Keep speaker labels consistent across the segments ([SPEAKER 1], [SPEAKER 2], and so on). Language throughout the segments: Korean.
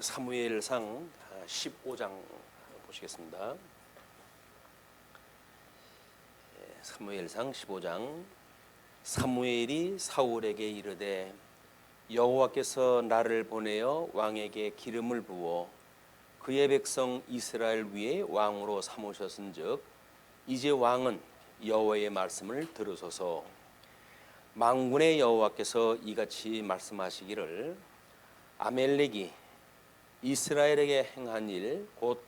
[SPEAKER 1] 사무엘상 15장 보시겠습니다. 사무엘상 15장. 사무엘이 사울에게 이르되 여호와께서 나를 보내어 왕에게 기름을 부어 그의 백성 이스라엘 위에 왕으로 삼으셨은즉 이제 왕은 여호와의 말씀을 들으소서. 만군의 여호와께서 이같이 말씀하시기를 아멜렉이 이스라엘에게 행한 일 곧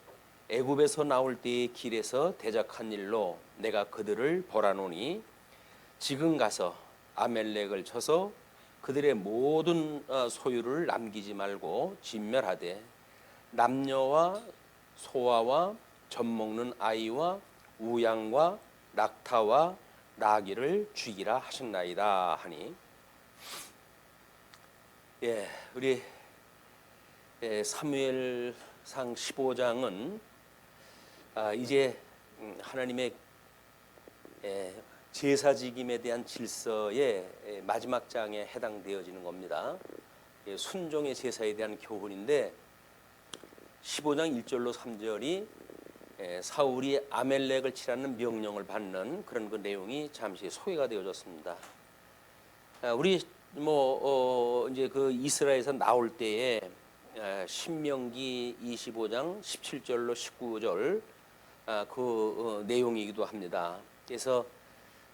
[SPEAKER 1] 애굽에서 나올 때의 길에서 대적한 일로 내가 그들을 벌하노니 지금 가서 아멜렉을 쳐서 그들의 모든 소유를 남기지 말고 진멸하되 남녀와 소아와 젖먹는 아이와 우양과 낙타와 나귀를 죽이라 하셨나이다 하니, 우리 사무엘상 15장은 이제 하나님의 제사지김에 대한 질서의 마지막 장에 해당되어지는 겁니다. 순종의 제사에 대한 교훈인데 15장 1절로 3절이 사울이 아멜렉을 치라는 명령을 받는 그런 그 내용이 잠시 소개가 되어졌습니다. 우리 이제 그 이스라엘에서 나올 때에 신명기 25장 17절로 19절 그 내용이기도 합니다. 그래서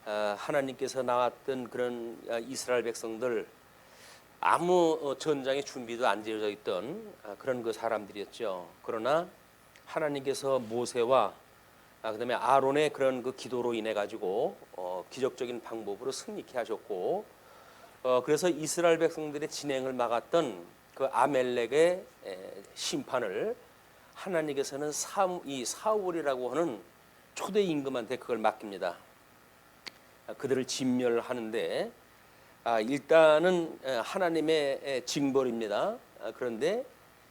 [SPEAKER 1] 하나님께서 나왔던 그런 이스라엘 백성들 아무 전장의 준비도 안 되어져 있던 그런 그 사람들이었죠. 그러나 하나님께서 모세와 그다음에 아론의 그런 그 기도로 인해 가지고 기적적인 방법으로 승리케 하셨고, 그래서 이스라엘 백성들의 진행을 막았던 그 아멜렉의 심판을 하나님께서는 이 사울이라고 하는 초대 임금한테 그걸 맡깁니다. 그들을 진멸하는데 일단은 하나님의 징벌입니다. 그런데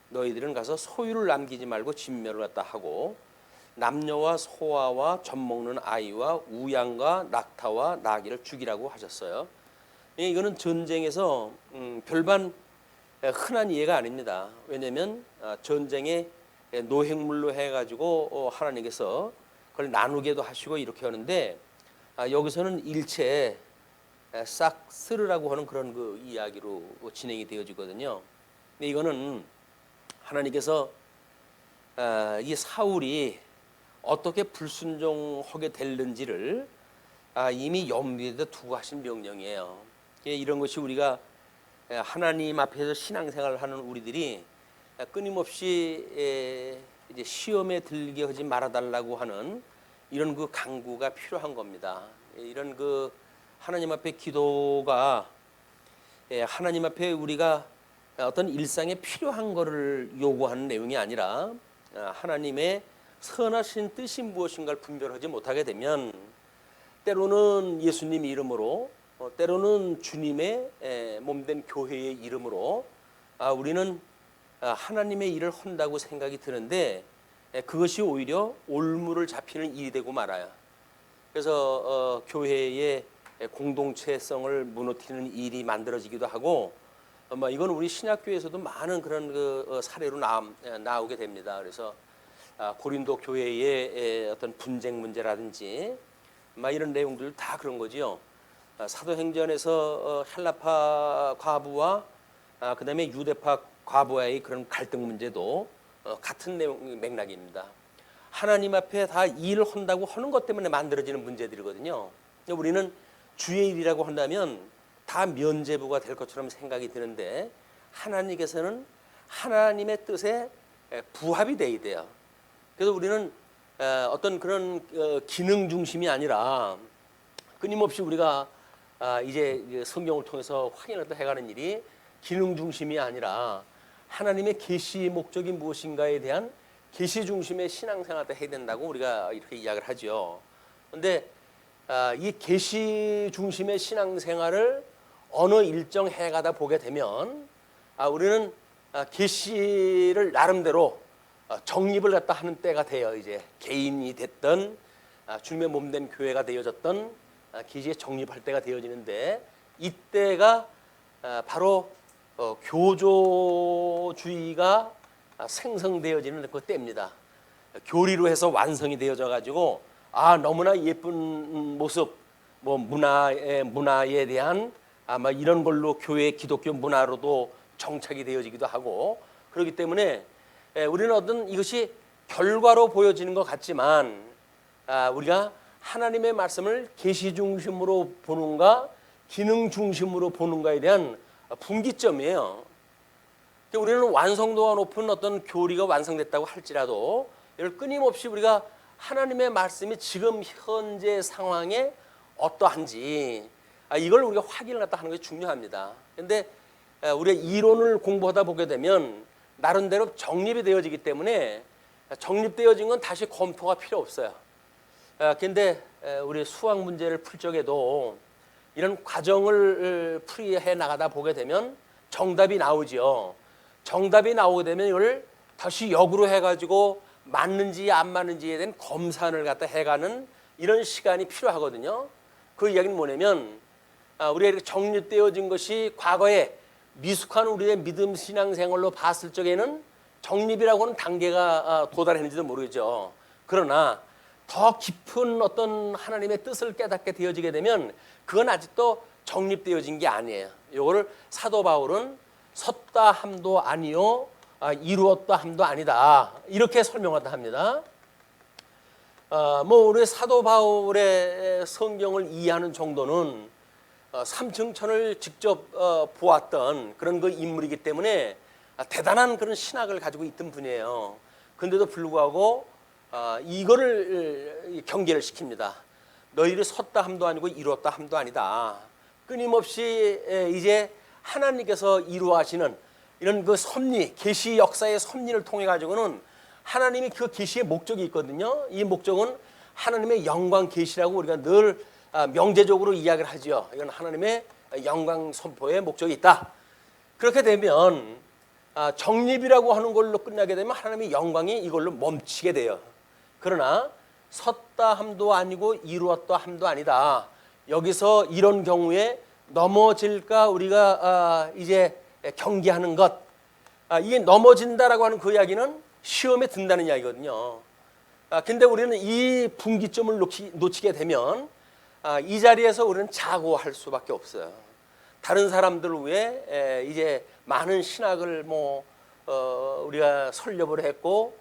[SPEAKER 1] 너희들은 가서 소유를 남기지 말고 진멸을 갖다 하고 남녀와 소아와 젖먹는 아이와 우양과 낙타와 나귀를 죽이라고 하셨어요. 이거는 전쟁에서 별반 흔한 이해가 아닙니다. 왜냐하면 전쟁에 노획물로 해가지고 하나님께서 그걸 나누게도 하시고 이렇게 하는데 여기서는 일체 싹 쓸으라고 하는 그런 그 이야기로 진행이 되어지거든요. 근데 이거는 하나님께서 이 사울이 어떻게 불순종하게 됐는지를 이미 염두에 두고 하신 명령이에요. 이런 것이 우리가 하나님 앞에서 신앙생활을 하는 우리들이 끊임없이 이제 시험에 들게 하지 말아달라고 하는 이런 그 강구가 필요한 겁니다. 이런 그 하나님 앞에 기도가 하나님 앞에 우리가 어떤 일상에 필요한 것을 요구하는 내용이 아니라 하나님의 선하신 뜻이 무엇인가를 분별하지 못하게 되면 때로는 예수님 이름으로 때로는 주님의 몸된 교회의 이름으로 우리는 하나님의 일을 한다고 생각이 드는데 그것이 오히려 올무를 잡히는 일이 되고 말아요. 그래서 교회의 공동체성을 무너뜨리는 일이 만들어지기도 하고 이건 우리 신약교회에서도 많은 그런 그 사례로 나오게 됩니다. 그래서 고린도 교회의 어떤 분쟁 문제라든지 이런 내용들 다 그런 거지요. 사도행전에서 헬라파 과부와 그다음에 유대파 과부와의 그런 갈등 문제도 같은 내용 맥락입니다. 하나님 앞에 다 일을 한다고 하는 것 때문에 만들어지는 문제들이거든요. 우리는 주의 일이라고 한다면 다 면죄부가 될 것처럼 생각이 드는데 하나님께서는 하나님의 뜻에 부합이 돼야 돼요. 그래서 우리는 어떤 그런 기능 중심이 아니라 끊임없이 우리가 이제 성경을 통해서 확인을 또 해가는 일이 기능 중심이 아니라 하나님의 계시의 목적이 무엇인가에 대한 계시 중심의 신앙생활을 해야 된다고 우리가 이렇게 이야기를 하죠. 그런데 이 계시 중심의 신앙생활을 어느 일정 해가다 보게 되면 우리는 계시를 나름대로 정립을 갖다 하는 때가 돼요. 이제 개인이 됐던 주님의 몸된 교회가 되어졌던 계시에 정립할 때가 되어지는데 이때가 바로 교조주의가 생성되어지는 그 때입니다. 교리로 해서 완성이 되어져 가지고 너무나 예쁜 모습, 뭐 문화에 대한 아마 이런 걸로 교회 기독교 문화로도 정착이 되어지기도 하고 그렇기 때문에 우리는 어떤 이것이 결과로 보여지는 것 같지만 우리가 하나님의 말씀을 계시 중심으로 보는가 기능 중심으로 보는가에 대한 분기점이에요. 우리는 완성도가 높은 어떤 교리가 완성됐다고 할지라도 이걸 끊임없이 우리가 하나님의 말씀이 지금 현재 상황에 어떠한지 이걸 우리가 확인을 하는 것이 중요합니다. 그런데 우리가 이론을 공부하다 보게 되면 나름대로 정립이 되어지기 때문에 정립되어진 건 다시 검토가 필요 없어요. 그런데 우리 수학 문제를 풀 적에도 이런 과정을 풀이해 나가다 보게 되면 정답이 나오죠. 정답이 나오게 되면 이걸 다시 역으로 해가지고 맞는지 안 맞는지에 대한 검산을 갖다 해가는 이런 시간이 필요하거든요. 그 이야기는 뭐냐면 우리가 이렇게 정립되어진 것이 과거에 미숙한 우리의 믿음 신앙생활로 봤을 적에는 정립이라고 하는 단계가 도달했는지도 모르겠죠. 그러나 더 깊은 어떤 하나님의 뜻을 깨닫게 되어지게 되면 그건 아직도 정립되어진 게 아니에요. 이거를 사도 바울은 섰다 함도 아니요 이루었다 함도 아니다 이렇게 설명하다 합니다. 우리 사도 바울의 성경을 이해하는 정도는 삼층천을 직접 보았던 그런 그 인물이기 때문에 대단한 그런 신학을 가지고 있던 분이에요. 그런데도 불구하고 이거를 경계를 시킵니다. 너희들이 섰다 함도 아니고 이루었다 함도 아니다. 끊임없이 이제 하나님께서 이루하시는 이런 그 섭리, 계시 역사의 섭리를 통해 가지고는 하나님이 그 계시의 목적이 있거든요. 이 목적은 하나님의 영광 계시라고 우리가 늘 명제적으로 이야기를 하죠. 이건 하나님의 영광 선포의 목적이 있다. 그렇게 되면 정립이라고 하는 걸로 끝나게 되면 하나님의 영광이 이걸로 멈추게 돼요. 그러나 섰다 함도 아니고 이루었다 함도 아니다. 여기서 이런 경우에 넘어질까 우리가 이제 경계하는 것, 이게 넘어진다라고 하는 그 이야기는 시험에 든다는 이야기거든요. 근데 우리는 이 분기점을 놓치게 되면 이 자리에서 우리는 자고할 수밖에 없어요. 다른 사람들 위해 이제 많은 신학을 우리가 설립을 했고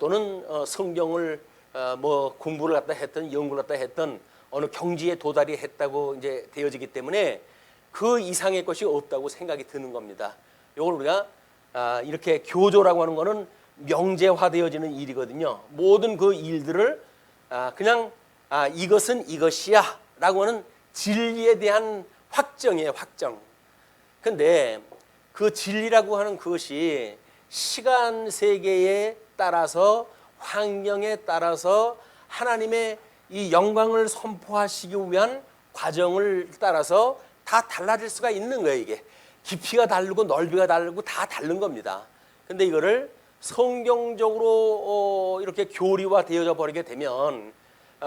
[SPEAKER 1] 또는 성경을 공부를 갖다 했던 연구를 갖다 했던 어느 경지에 도달이 했다고 이제 되어지기 때문에 그 이상의 것이 없다고 생각이 드는 겁니다. 이걸 우리가 이렇게 교조라고 하는 거는 명제화되어지는 일이거든요. 모든 그 일들을 그냥 이것은 이것이야 라고 하는 진리에 대한 확정이에요. 확정. 근데 그 진리라고 하는 그것이 시간 세계에 따라서 환경에 따라서 하나님의 이 영광을 선포하시기 위한 과정을 따라서 다 달라질 수가 있는 거예요. 이게 깊이가 다르고 넓이가 다르고 다 다른 겁니다. 근데 이거를 성경적으로 이렇게 교리화 되어져 버리게 되면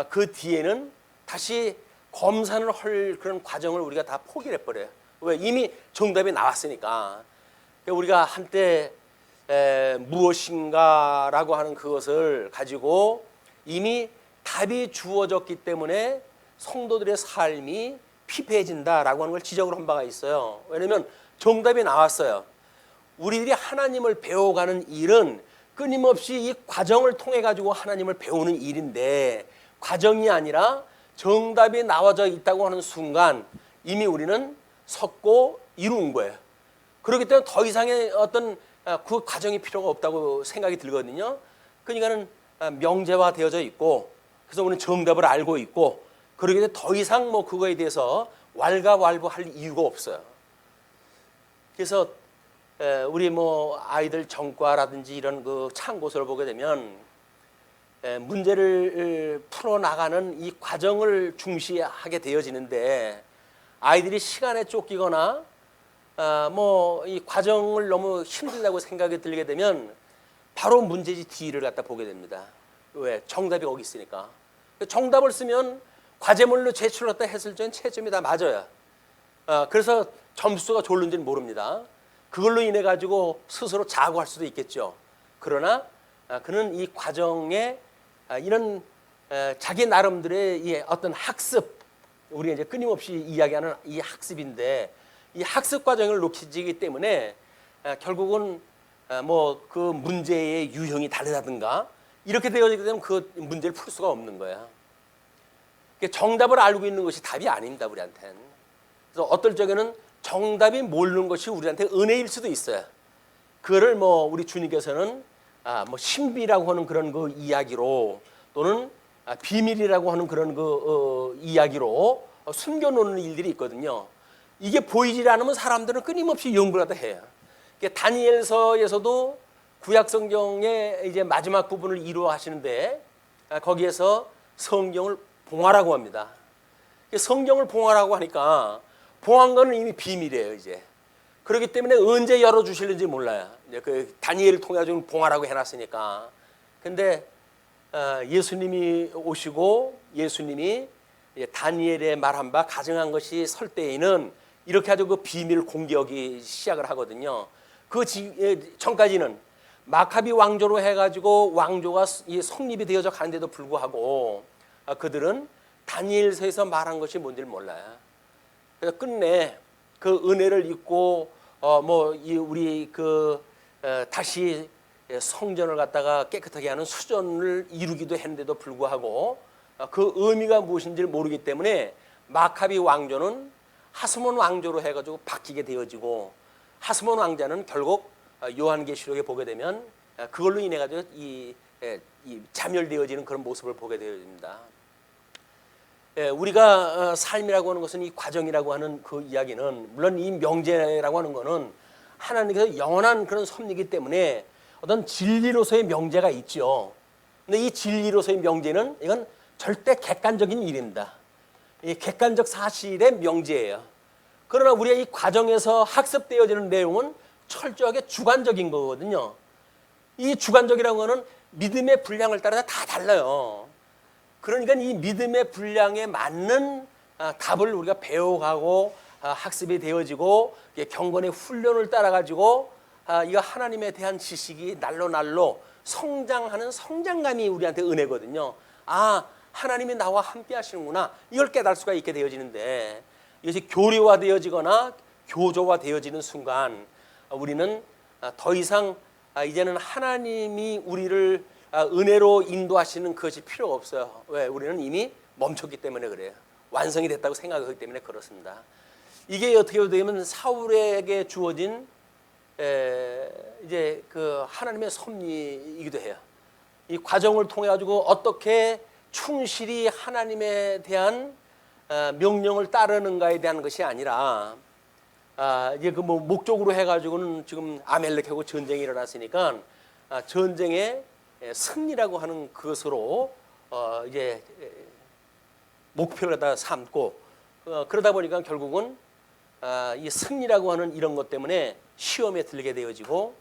[SPEAKER 1] 그 뒤에는 다시 검산을 할 그런 과정을 우리가 다 포기를 해버려요. 왜? 이미 정답이 나왔으니까. 우리가 한때 무엇인가라고 하는 그것을 가지고 이미 답이 주어졌기 때문에 성도들의 삶이 피폐해진다라고 하는 걸 지적을 한 바가 있어요. 왜냐하면 정답이 나왔어요. 우리들이 하나님을 배워가는 일은 끊임없이 이 과정을 통해 가지고 하나님을 배우는 일인데 과정이 아니라 정답이 나와져 있다고 하는 순간 이미 우리는 섰고 이룬 거예요. 그렇기 때문에 더 이상의 어떤 그 과정이 필요가 없다고 생각이 들거든요. 그러니까는 명제화 되어져 있고 그래서 우리는 정답을 알고 있고 그러기 때문에 더 이상 그거에 대해서 왈가왈부할 이유가 없어요. 그래서 우리 아이들 전과라든지 이런 그 참고서를 보게 되면 문제를 풀어나가는 이 과정을 중시하게 되어지는데 아이들이 시간에 쫓기거나 이 과정을 너무 힘들다고 생각이 들게 되면 바로 문제지 뒤를 갖다 보게 됩니다. 왜? 정답이 거기 있으니까. 정답을 쓰면 과제물로 제출했다 했을 적엔 채점이 다 맞아요. 그래서 점수가 좋은지는 모릅니다. 그걸로 인해 가지고 스스로 자고할 수도 있겠죠. 그러나 그는 이 과정에 이런 자기 나름대로의 이 어떤 학습, 우리가 이제 끊임없이 이야기하는 이 학습인데, 이 학습 과정을 놓치기 때문에 결국은 뭐 그 문제의 유형이 다르다든가 이렇게 되어지게 되면 그 문제를 풀 수가 없는 거야. 정답을 알고 있는 것이 답이 아닙니다, 우리한테는. 그래서 어떨 적에는 정답이 모르는 것이 우리한테 은혜일 수도 있어요. 그거를 뭐 우리 주님께서는 뭐 신비라고 하는 그런 그 이야기로, 또는 비밀이라고 하는 그런 그 이야기로 숨겨놓는 일들이 있거든요. 이게 보이질 않으면 사람들은 끊임없이 연구를 하다 해요. 다니엘서에서도 구약 성경의 이제 마지막 부분을 이루어 하시는데, 거기에서 성경을 봉하라고 합니다. 성경을 봉하라고 하니까 봉한 거는 이미 비밀이에요, 이제. 그렇기 때문에 언제 열어주실는지 몰라요. 이제 그 다니엘을 통해 가지고 봉하라고 해놨으니까. 근데 예수님이 오시고 예수님이 다니엘의 말한 바 가정한 것이 설 때에는 이렇게 가지고 그 비밀 공개하기 시작을 하거든요. 그 전까지는 마카비 왕조로 해가지고 왕조가 성립이 되어져 가는데도 불구하고 그들은 다니엘서에서 말한 것이 뭔지를 몰라요. 그래서 끝내 그 은혜를 잊고 우리 다시 성전을 갖다가 깨끗하게 하는 수전을 이루기도 했는데도 불구하고 그 의미가 무엇인지를 모르기 때문에 마카비 왕조는 하스몬 왕조로 해가지고 바뀌게 되어지고, 하스몬 왕자는 결국 요한계시록에 보게 되면 그걸로 인해 가지고 이 자멸되어지는 그런 모습을 보게 되어집니다. 우리가 삶이라고 하는 것은 이 과정이라고 하는 그 이야기는, 물론 이 명제라고 하는 것은 하나님께서 영원한 그런 섭리이기 때문에 어떤 진리로서의 명제가 있죠. 근데 이 진리로서의 명제는 이건 절대 객관적인 일입니다. 이 객관적 사실의 명제예요. 그러나 우리가 이 과정에서 학습되어지는 내용은 철저하게 주관적인 거거든요. 이 주관적이라는 것은 믿음의 분량을 따라 다 달라요. 그러니까 이 믿음의 분량에 맞는 답을 우리가 배워가고 학습이 되어지고 경건의 훈련을 따라가지고 이거 하나님에 대한 지식이 날로 성장하는 성장감이 우리한테 은혜거든요. 하나님이 나와 함께 하시는구나, 이걸 깨달을 수가 있게 되어지는데, 이것이 교리화되어지거나 교조화되어지는 순간 우리는 더 이상 이제는 하나님이 우리를 은혜로 인도하시는 것이 필요가 없어요. 왜? 우리는 이미 멈췄기 때문에 그래요. 완성이 됐다고 생각하기 때문에 그렇습니다. 이게 어떻게 되면 사울에게 주어진 이제 그 하나님의 섭리이기도 해요. 이 과정을 통해 가지고 어떻게 충실히 하나님에 대한 명령을 따르는가에 대한 것이 아니라, 이제 그 뭐 목적으로 해가지고는 지금 아멜렉하고 전쟁이 일어났으니까 전쟁의 승리라고 하는 것으로 이제 목표를 갖다 삼고, 그러다 보니까 결국은 이 승리라고 하는 이런 것 때문에 시험에 들게 되어지고,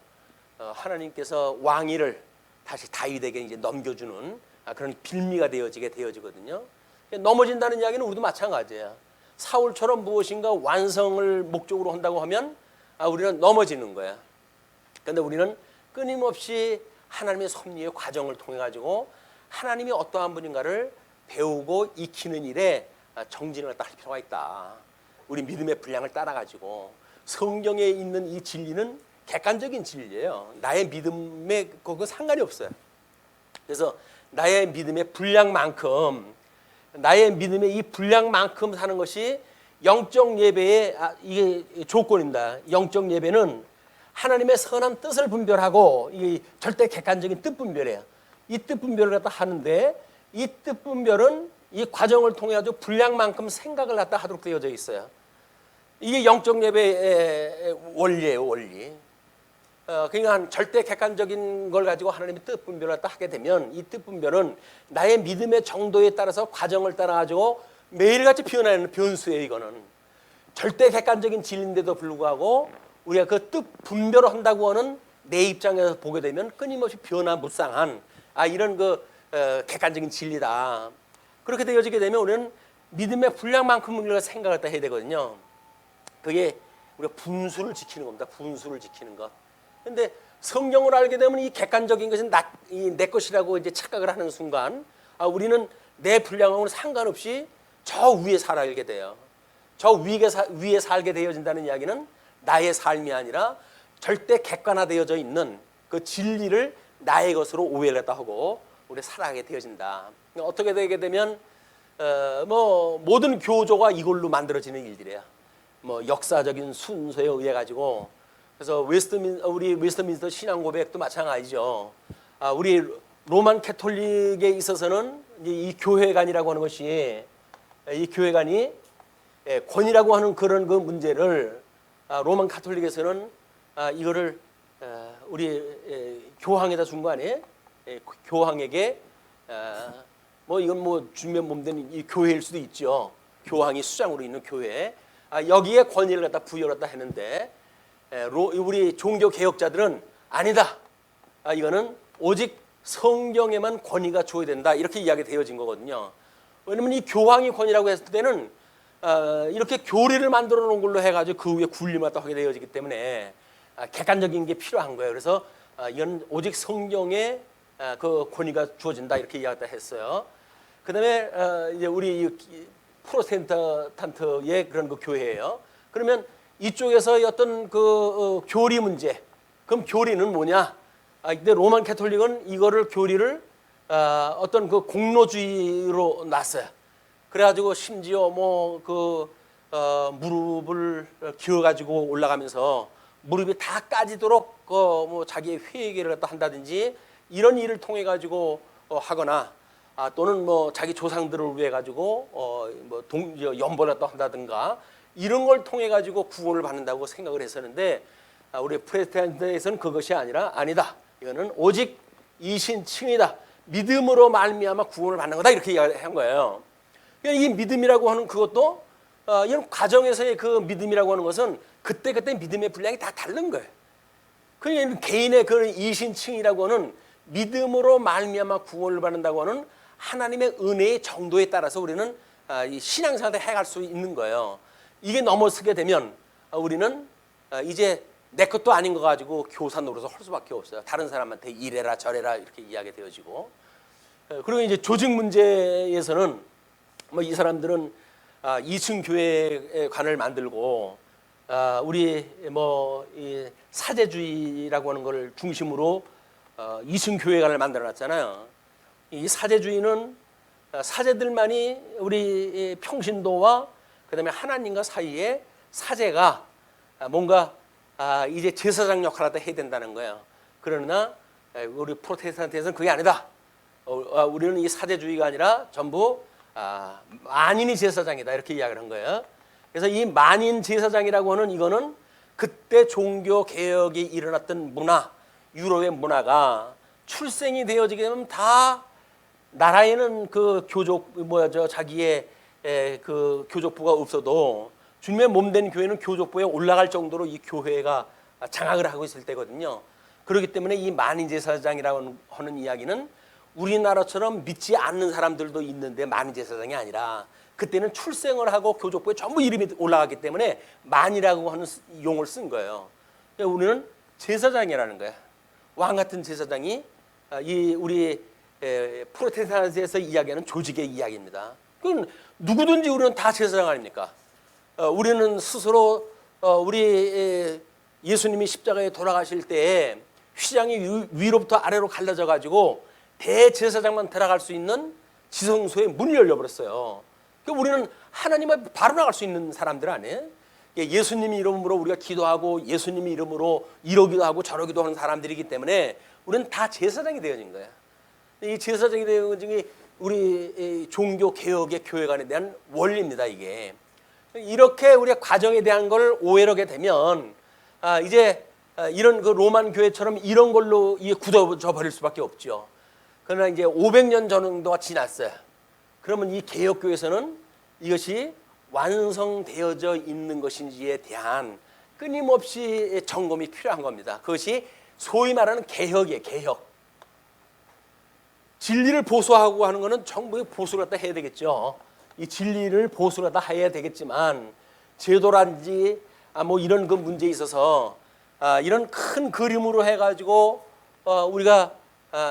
[SPEAKER 1] 하나님께서 왕위를 다시 다윗에게 이제 넘겨주는 그런 빌미가 되어지거든요. 넘어진다는 이야기는 우리도 마찬가지예요. 사울처럼 무엇인가 완성을 목적으로 한다고 하면 우리는 넘어지는 거야. 그런데 우리는 끊임없이 하나님의 섭리의 과정을 통해 가지고 하나님이 어떠한 분인가를 배우고 익히는 일에 정진을 할 필요가 있다. 우리 믿음의 분량을 따라 가지고 성경에 있는 이 진리는 객관적인 진리예요. 나의 믿음에 그거 상관이 없어요. 그래서 나의 믿음의 분량만큼, 나의 믿음의 이 분량만큼 사는 것이 영적 예배의 이게 조건입니다. 영적 예배는 하나님의 선한 뜻을 분별하고, 이 절대 객관적인 뜻 분별이에요. 이 뜻 분별을 갖다 하는데, 이 뜻 분별은 이 과정을 통해 가지고 분량만큼 생각을 갖다 하도록 되어져 있어요. 이게 영적 예배의 원리예요, 원리. 그러니까 절대 객관적인 걸 가지고 하나님의 뜻 분별을 하게 되면, 이 뜻 분별은 나의 믿음의 정도에 따라서 과정을 따라 가지고 매일같이 변하는 변수예요. 이거는 절대 객관적인 진리인데도 불구하고 우리가 그 뜻 분별을 한다고 하는 내 입장에서 보게 되면 끊임없이 변화무쌍한 이런 그 객관적인 진리다. 그렇게 되어지게 되면 우리는 믿음의 분량만큼 우리가 생각을 해야 되거든요. 그게 우리가 분수를 지키는 겁니다. 분수를 지키는 것. 근데 성경을 알게 되면 이 객관적인 것은 내 것이라고 이제 착각을 하는 순간 우리는 내 분량하고는 상관없이 저 위에 살게 돼요. 저 위에 살게 되어진다는 이야기는 나의 삶이 아니라 절대 객관화되어져 있는 그 진리를 나의 것으로 오해를 했다 하고 우리 살아가게 되어진다. 어떻게 되게 되면 뭐 모든 교조가 이걸로 만들어지는 일들이야. 뭐 역사적인 순서에 의해 가지고 그래서 우리 웨스트민스터 신앙 고백도 마찬가지죠. 우리 로만 캐톨릭에 있어서는 이 교회관이라고 하는 것이 이 교회관이 권위라고 하는 그런 그 문제를 로만 카톨릭에서는 이거를 우리 교황에다 준 거 아니에요? 교황에게 뭐 이건 뭐 주면 몸된 이 교회일 수도 있죠. 교황이 수장으로 있는 교회 여기에 권위를 갖다 부여를 갖다 했는데 우리 종교 개혁자들은 아니다. 이거는 오직 성경에만 권위가 줘야 된다. 이렇게 이야기 되어진 거거든요. 왜냐면 이 교황이 권위라고 했을 때는 이렇게 교리를 만들어 놓은 걸로 해가지고 그 위에 군림을 또 하게 되어지기 때문에 객관적인 게 필요한 거예요. 그래서 이건 오직 성경에 그 권위가 주어진다 이렇게 이야기를 했어요. 그다음에 이제 우리 프로테스탄트의 그런 그 교회예요. 그러면 이쪽에서 어떤 그 교리 문제, 그럼 교리는 뭐냐? 근데 로만 캐톨릭은 이거를 교리를 어떤 그 공로주의로 놨어요. 그래가지고 심지어 뭐 그 무릎을 기어가지고 올라가면서 무릎이 다 까지도록 뭐 자기의 회개를 갖다 한다든지 이런 일을 통해 가지고 하거나 또는 뭐 자기 조상들을 위해 가지고 뭐 연보를 갖다 한다든가 이런 걸 통해 가지고 구원을 받는다고 생각을 했었는데 우리 프로테스탄트에서는 그것이 아니다. 이거는 오직 이신칭이다. 믿음으로 말미암아 구원을 받는 거다 이렇게 이야기한 거예요. 이 믿음이라고 하는 그것도 이런 과정에서의 그 믿음이라고 하는 것은 그때 믿음의 분량이 다 다른 거예요. 그러니까 개인의 그 이신칭이라고 하는 믿음으로 말미암아 구원을 받는다고 하는 하나님의 은혜의 정도에 따라서 우리는 이 신앙생활을 해갈 수 있는 거예요. 이게 넘어서게 되면 우리는 이제 내 것도 아닌 거 가지고 교사 노릇을 할 수밖에 없어요. 다른 사람한테 이래라 저래라 이렇게 이야기 되어지고 그리고 이제 조직 문제에서는 뭐 이 사람들은 2층 교회관을 만들고 우리 뭐 이 사제주의라고 하는 걸 중심으로 2층 교회관을 만들어놨잖아요. 이 사제주의는 사제들만이 우리 평신도와 그다음에 하나님과 사이에 사제가 뭔가 이제 제사장 역할을 해야 된다는 거예요. 그러나 우리 프로테스탄트에서는 그게 아니다. 우리는 이 사제주의가 아니라 전부 만인이 제사장이다 이렇게 이야기를 한 거예요. 그래서 이 만인 제사장이라고 하는 이거는 그때 종교 개혁이 일어났던 문화, 유럽의 문화가 출생이 되어지게 되면 다 나라에는 그 자기의 그 교족부가 없어도 주님의 몸된 교회는 교족부에 올라갈 정도로 이 교회가 장악을 하고 있을 때거든요. 그렇기 때문에 이 만인 제사장이라고 하는 이야기는 우리나라처럼 믿지 않는 사람들도 있는데 만인 제사장이 아니라 그때는 출생을 하고 교족부에 전부 이름이 올라갔기 때문에 만이라고 하는 용어를 쓴 거예요. 그러니까 우리는 제사장이라는 거야. 왕 같은 제사장이 이 우리 프로테스탄트에서 이야기하는 조직의 이야기입니다. 그건 누구든지 우리는 다 제사장 아닙니까? 우리는 스스로 우리 예수님이 십자가에 돌아가실 때 휘장이 위로부터 아래로 갈라져 가지고 대제사장만 들어갈 수 있는 지성소의 문이 열려버렸어요. 그러니까 우리는 하나님 앞에 바로 나갈 수 있는 사람들 아니에요? 예수님이 이름으로 우리가 기도하고 예수님이 이름으로 이러기도 하고 저러기도 하는 사람들이기 때문에 우리는 다 제사장이 되어진 거야. 이 제사장이 되어진 게 우리 종교 개혁의 교회관에 대한 원리입니다. 이게 이렇게 우리가 과정에 대한 걸 오해를 하게 되면 이제 이런 그 로만 교회처럼 이런 걸로 이게 굳어져 버릴 수밖에 없죠. 그러나 이제 500년 정도가 지났어요. 그러면 이 개혁교회에서는 이것이 완성되어져 있는 것인지에 대한 끊임없이 점검이 필요한 겁니다. 그것이 소위 말하는 개혁이에요. 개혁. 진리를 보수하고 하는 것은 정부의 보수를 갖다 해야 되겠죠. 이 진리를 보수를 갖다 해야 되겠지만 제도라든지 뭐 이런 그 문제에 있어서 이런 큰 그림으로 해가지고 우리가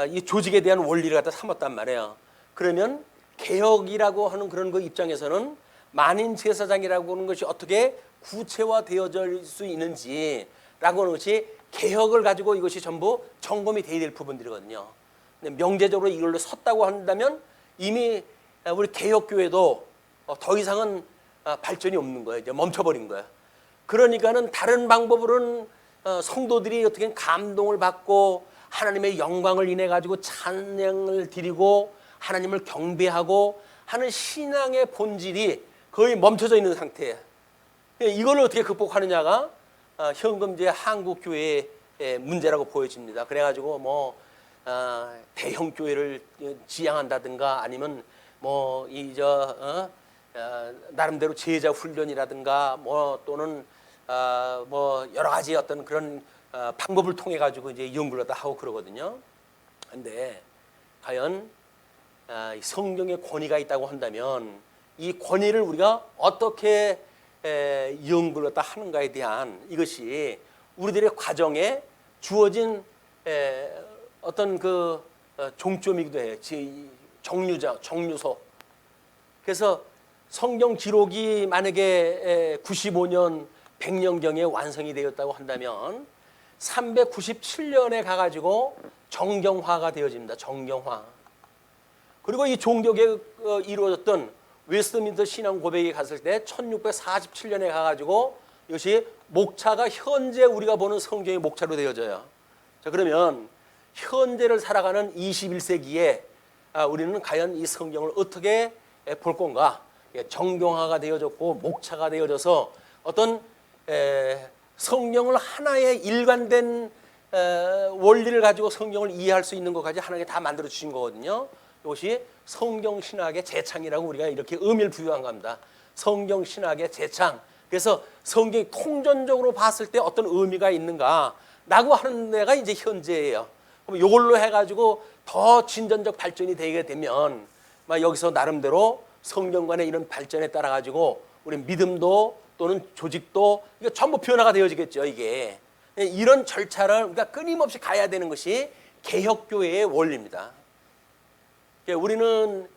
[SPEAKER 1] 이 조직에 대한 원리를 갖다 삼았단 말이에요. 그러면 개혁이라고 하는 그런 그 입장에서는 만인 제사장이라고 하는 것이 어떻게 구체화되어질 수 있는지라고 하는 것이 개혁을 가지고 이것이 전부 점검이 돼야 될 부분들이거든요. 근데 명제적으로 이걸로 섰다고 한다면 이미 우리 개혁교회도 더 이상은 발전이 없는 거예요. 이제 멈춰버린 거예요. 그러니까는 다른 방법으로는 성도들이 어떻게 감동을 받고 하나님의 영광을 인해 가지고 찬양을 드리고 하나님을 경배하고 하는 신앙의 본질이 거의 멈춰져 있는 상태예요. 이걸 어떻게 극복하느냐가 현금제 한국 교회의 문제라고 보여집니다. 그래가지고 뭐 대형 교회를 지향한다든가 아니면 뭐 나름대로 제자 훈련이라든가 뭐 또는 뭐 여러 가지 어떤 그런 방법을 통해 가지고 이제 연구를 다 하고 그러거든요. 근데 과연 성경의 권위가 있다고 한다면 이 권위를 우리가 어떻게 연구를 다 하는가에 대한 이것이 우리들의 과정에 주어진 어떤 그 종점이기도 해요. 정류소. 그래서 성경 기록이 만약에 95년 100년경에 완성이 되었다고 한다면 397년에 가가지고 정경화가 되어집니다. 정경화. 그리고 이 종교개혁이 이루어졌던 웨스트민스터 신앙 고백에 갔을 때 1647년에 가가지고 이것이 목차가 현재 우리가 보는 성경의 목차로 되어져요. 자, 그러면 현재를 살아가는 21세기에 우리는 과연 이 성경을 어떻게 볼 건가? 정경화가 되어졌고 목차가 되어져서 어떤 성경을 하나의 일관된 원리를 가지고 성경을 이해할 수 있는 것까지 하나님께 다 만들어 주신 거거든요. 이것이 성경 신학의 재창이라고 우리가 이렇게 의미를 부여한 겁니다. 성경 신학의 재창. 그래서 성경이 통전적으로 봤을 때 어떤 의미가 있는가라고 하는 데가 이제 현재예요. 그럼 이걸로 해가지고 더 진전적 발전이 되게 되면 여기서 나름대로 성경 간의 이런 발전에 따라 가지고 우리 믿음도 또는 조직도 이거 전부 변화가 되어지겠죠. 이게 이런 절차를 우리가 끊임없이 가야 되는 것이 개혁교회의 원리입니다. 우리는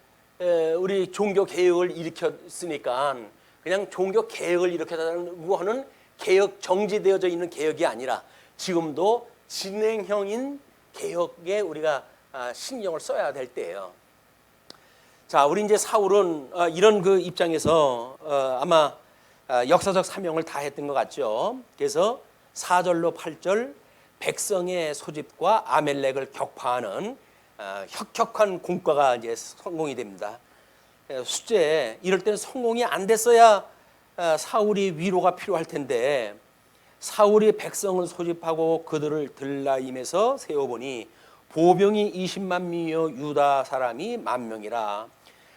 [SPEAKER 1] 우리 종교 개혁을 일으켰으니까 그냥 종교 개혁을 일으켰다고 하는 개혁 정지되어져 있는 개혁이 아니라 지금도 진행형인 개혁에 우리가 신경을 써야 될 때예요. 자, 우리 이제 사울은 이런 그 입장에서 아마 역사적 사명을 다했던 것 같죠. 그래서 4절로 8절 백성의 소집과 아멜렉을 격파하는 혁혁한 공과가 이제 성공이 됩니다. 숫제 이럴 때는 성공이 안 됐어야 사울이 위로가 필요할 텐데 사울이 백성을 소집하고 그들을 들라임에서 세워보니 보병이 20만 명이요 유다 사람이 10,000명이라.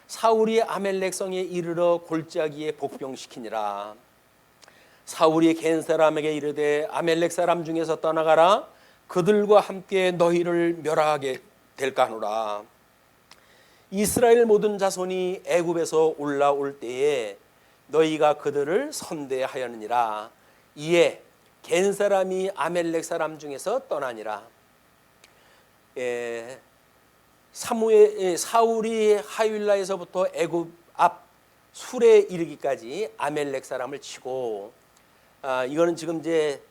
[SPEAKER 1] 사울이 아멜렉 성에 이르러 골짜기에 복병시키니라. 사울이 겐 사람에게 이르되 아멜렉 사람 중에서 떠나가라. 그들과 함께 너희를 멸하게 될까 하노라. 이스라엘 모든 자손이 애굽에서 올라올 때에 너희가 그들을 선대하였느니라. 이에 겐 사람이 아멜렉 사람 중에서 떠나니라. 사울이 하윌라에서부터 애굽 앞 술에 이르기까지 아멜렉 사람을 치고 이거는 지금 이제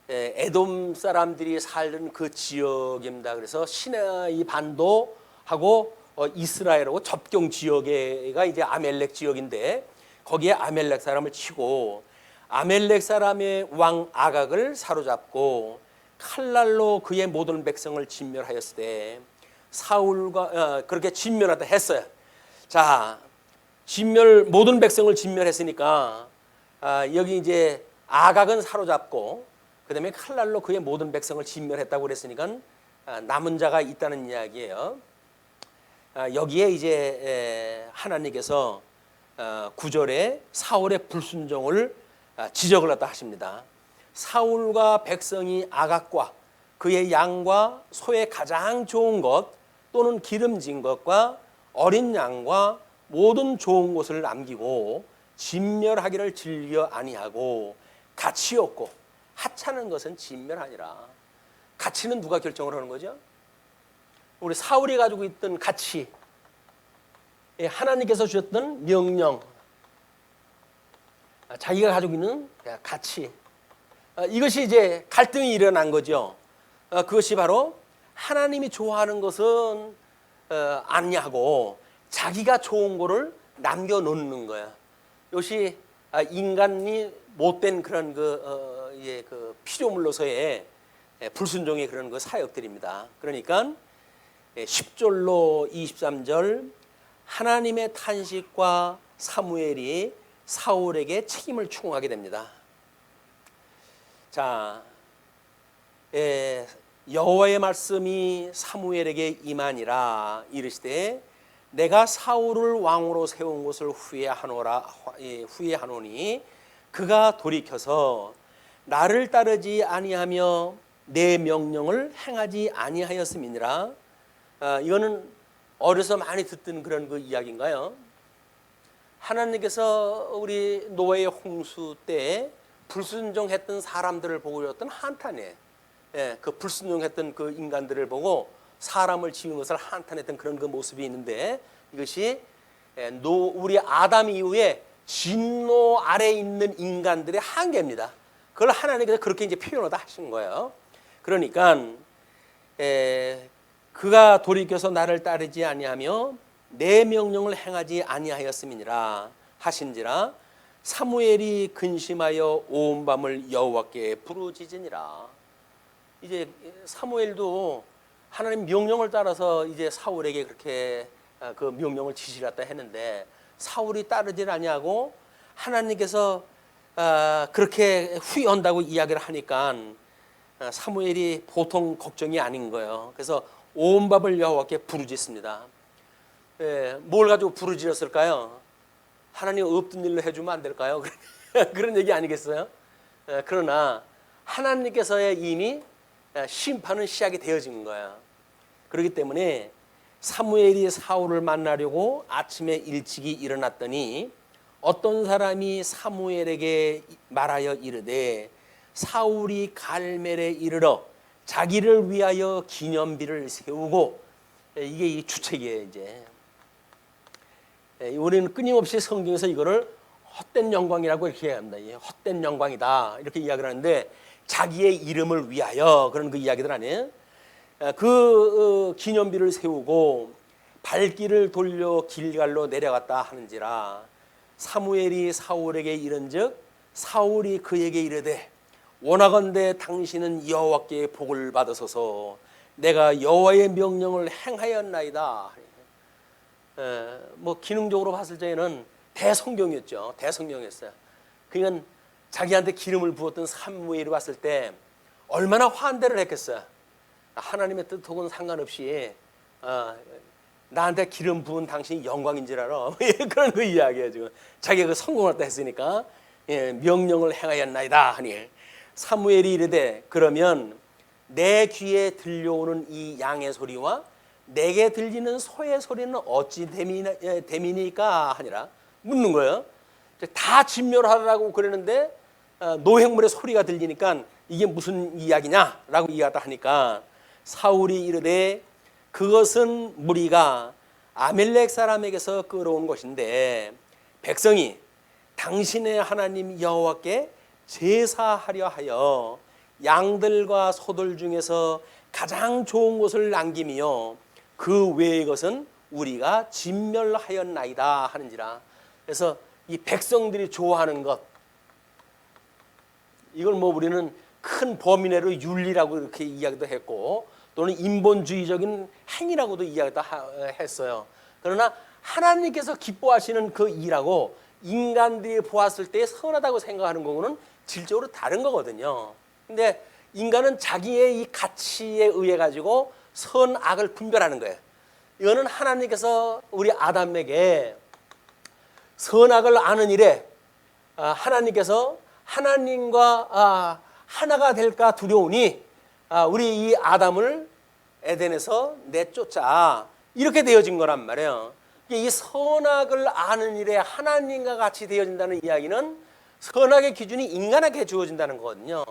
[SPEAKER 1] 에돔 사람들이 살던 그 지역입니다. 그래서 시나이 반도하고 이스라엘하고 접경 지역에가 이제 아멜렉 지역인데 거기에 아멜렉 사람을 치고 아멜렉 사람의 왕 아각을 사로잡고 칼날로 그의 모든 백성을 진멸하였을 때 사울과 그렇게 진멸하다 했어요. 자, 모든 백성을 진멸했으니까 여기 이제 아각은 사로잡고 그다음에 칼날로 그의 모든 백성을 진멸했다고 그랬으니까 남은 자가 있다는 이야기예요. 여기에 이제 하나님께서 9절에 사울의 불순종을 지적을 갖다 하십니다. 사울과 백성이 아각과 그의 양과 소의 가장 좋은 것 또는 기름진 것과 어린 양과 모든 좋은 것을 남기고 진멸하기를 즐겨 아니하고 가치 없고 하찮은 것은 진멸하니라. 가치는 누가 결정을 하는 거죠? 우리 사울이 가지고 있던 가치, 하나님께서 주셨던 명령, 자기가 가지고 있는 가치, 이것이 이제 갈등이 일어난 거죠. 그것이 바로 하나님이 좋아하는 것은 아니하고 자기가 좋은 거를 남겨놓는 거야. 이것이 인간이 못된 그런 그 피조물로서의 불순종의 그런 그 사역들입니다. 그러니까 10절로 23절 하나님의 탄식과 사무엘이 사울에게 책임을 추궁하게 됩니다. 자, 여호와의 말씀이 사무엘에게 임하니라. 이르시되 내가 사울을 왕으로 세운 것을 후회하노니 그가 돌이켜서 나를 따르지 아니하며 내 명령을 행하지 아니하였음이니라. 이거는 어려서 많이 듣던 그런 그 이야기인가요? 하나님께서 우리 노아의 홍수 때 불순종했던 사람들을 보고 있었던 한탄에, 그 불순종했던 그 인간들을 보고 사람을 지은 것을 한탄했던 그런 그 모습이 있는데, 이것이 우리 아담 이후에 진노 아래 있는 인간들의 한계입니다. 그걸 하나님께서 그렇게 이제 표현하다 하신 거예요. 그러니까 그가 돌이켜서 나를 따르지 아니하며 내 명령을 행하지 아니하였음이니라 하신지라. 사무엘이 근심하여 온 밤을 여호와께 부르짖으니라. 이제 사무엘도 하나님 명령을 따라서 이제 사울에게 그렇게 그 명령을 지시했다 했는데 사울이 따르질 아니하고 하나님께서 그렇게 후회한다고 이야기를 하니까 사무엘이 보통 걱정이 아닌 거예요. 그래서 온 밤을 여호와께 부르짖습니다. 뭘 가지고 부르짖었을까요? 하나님 없던 일로 해주면 안 될까요? 그런 얘기 아니겠어요? 그러나 하나님께서의 이미 심판은 시작이 되어진 거야. 그렇기 때문에 사무엘이 사울을 만나려고 아침에 일찍이 일어났더니 어떤 사람이 사무엘에게 말하여 이르되 사울이 갈멜에 이르러 자기를 위하여 기념비를 세우고, 이게 이 주책이에요. 이제 우리는 끊임없이 성경에서 이거를 헛된 영광이라고 이렇게 합니다. 헛된 영광이다 이렇게 이야기를 하는데, 자기의 이름을 위하여 그런 그 이야기들 아니에요. 그 기념비를 세우고 발길을 돌려 길갈로 내려갔다 하는지라. 사무엘이 사울에게 이른즉 사울이 그에게 이르되 원하건대 당신은 여호와께 복을 받으소서. 내가 여호와의 명령을 행하였나이다. 뭐 기능적으로 봤을 때에는 대성경이었죠. 대성경이었어요. 그러니까 자기한테 기름을 부었던 사무엘이 봤을 때 얼마나 환대를 했겠어요. 하나님의 뜻하고는 상관없이 나한테 기름 부은 당신이 영광인 줄 알아. 그런 그 이야기예요. 지금 자기가 그 성공했다 했으니까 명령을 행하였나이다 하니 사무엘이 이르되 그러면 내 귀에 들려오는 이 양의 소리와 내게 들리는 소의 소리는 어찌 됨이니까 하니라. 묻는 거예요. 다 진멸하라고 그러는데 노획물의 소리가 들리니까 이게 무슨 이야기냐라고 이야기하다 하니까 사울이 이르되 그것은 무리가 아멜렉 사람에게서 끌어온 것인데 백성이 당신의 하나님 여호와께 제사하려 하여 양들과 소들 중에서 가장 좋은 것을 남기며 그 외의 것은 우리가 진멸하였나이다 하는지라. 그래서 이 백성들이 좋아하는 것, 이걸 뭐 우리는 큰 범위 내로 윤리라고 이렇게 이야기도 했고 또는 인본주의적인 행위라고도 이야기도 했어요. 그러나 하나님께서 기뻐하시는 그 일하고 인간들이 보았을 때 선하다고 생각하는 거는 질적으로 다른 거거든요. 근데 인간은 자기의 이 가치에 의해 가지고 선악을 분별하는 거예요. 이거는 하나님께서 우리 아담에게 선악을 아는 일에 하나님께서 하나님과 하나가 될까 두려우니 우리 이 아담을 에덴에서 내쫓아 이렇게 되어진 거란 말이에요. 이 선악을 아는 일에 하나님과 같이 되어진다는 이야기는 선악의 기준이 인간에게 주어진다는 거거든요.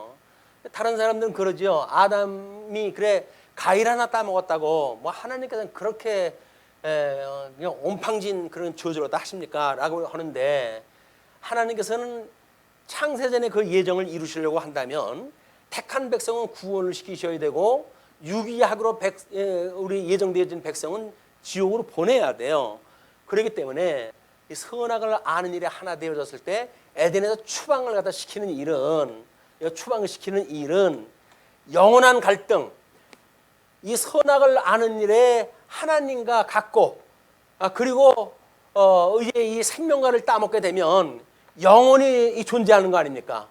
[SPEAKER 1] 다른 사람들은 그러죠. 아담이 그래 과일 하나 따먹었다고 뭐 하나님께서는 그렇게 그냥 온팡진 그런 저주를 다 하십니까? 라고 하는데 하나님께서는 창세전에 그 예정을 이루시려고 한다면 택한 백성은 구원을 시키셔야 되고 유기약으로 우리 예정되어진 백성은 지옥으로 보내야 돼요. 그렇기 때문에 이 선악을 아는 일에 하나 되어졌을 때 에덴에서 추방을 갖다 시키는 일은 추방을 시키는 일은 영원한 갈등, 이 선악을 아는 일에 하나님과 같고 그리고 이제 이 생명과를 따먹게 되면 영원히 존재하는 거 아닙니까?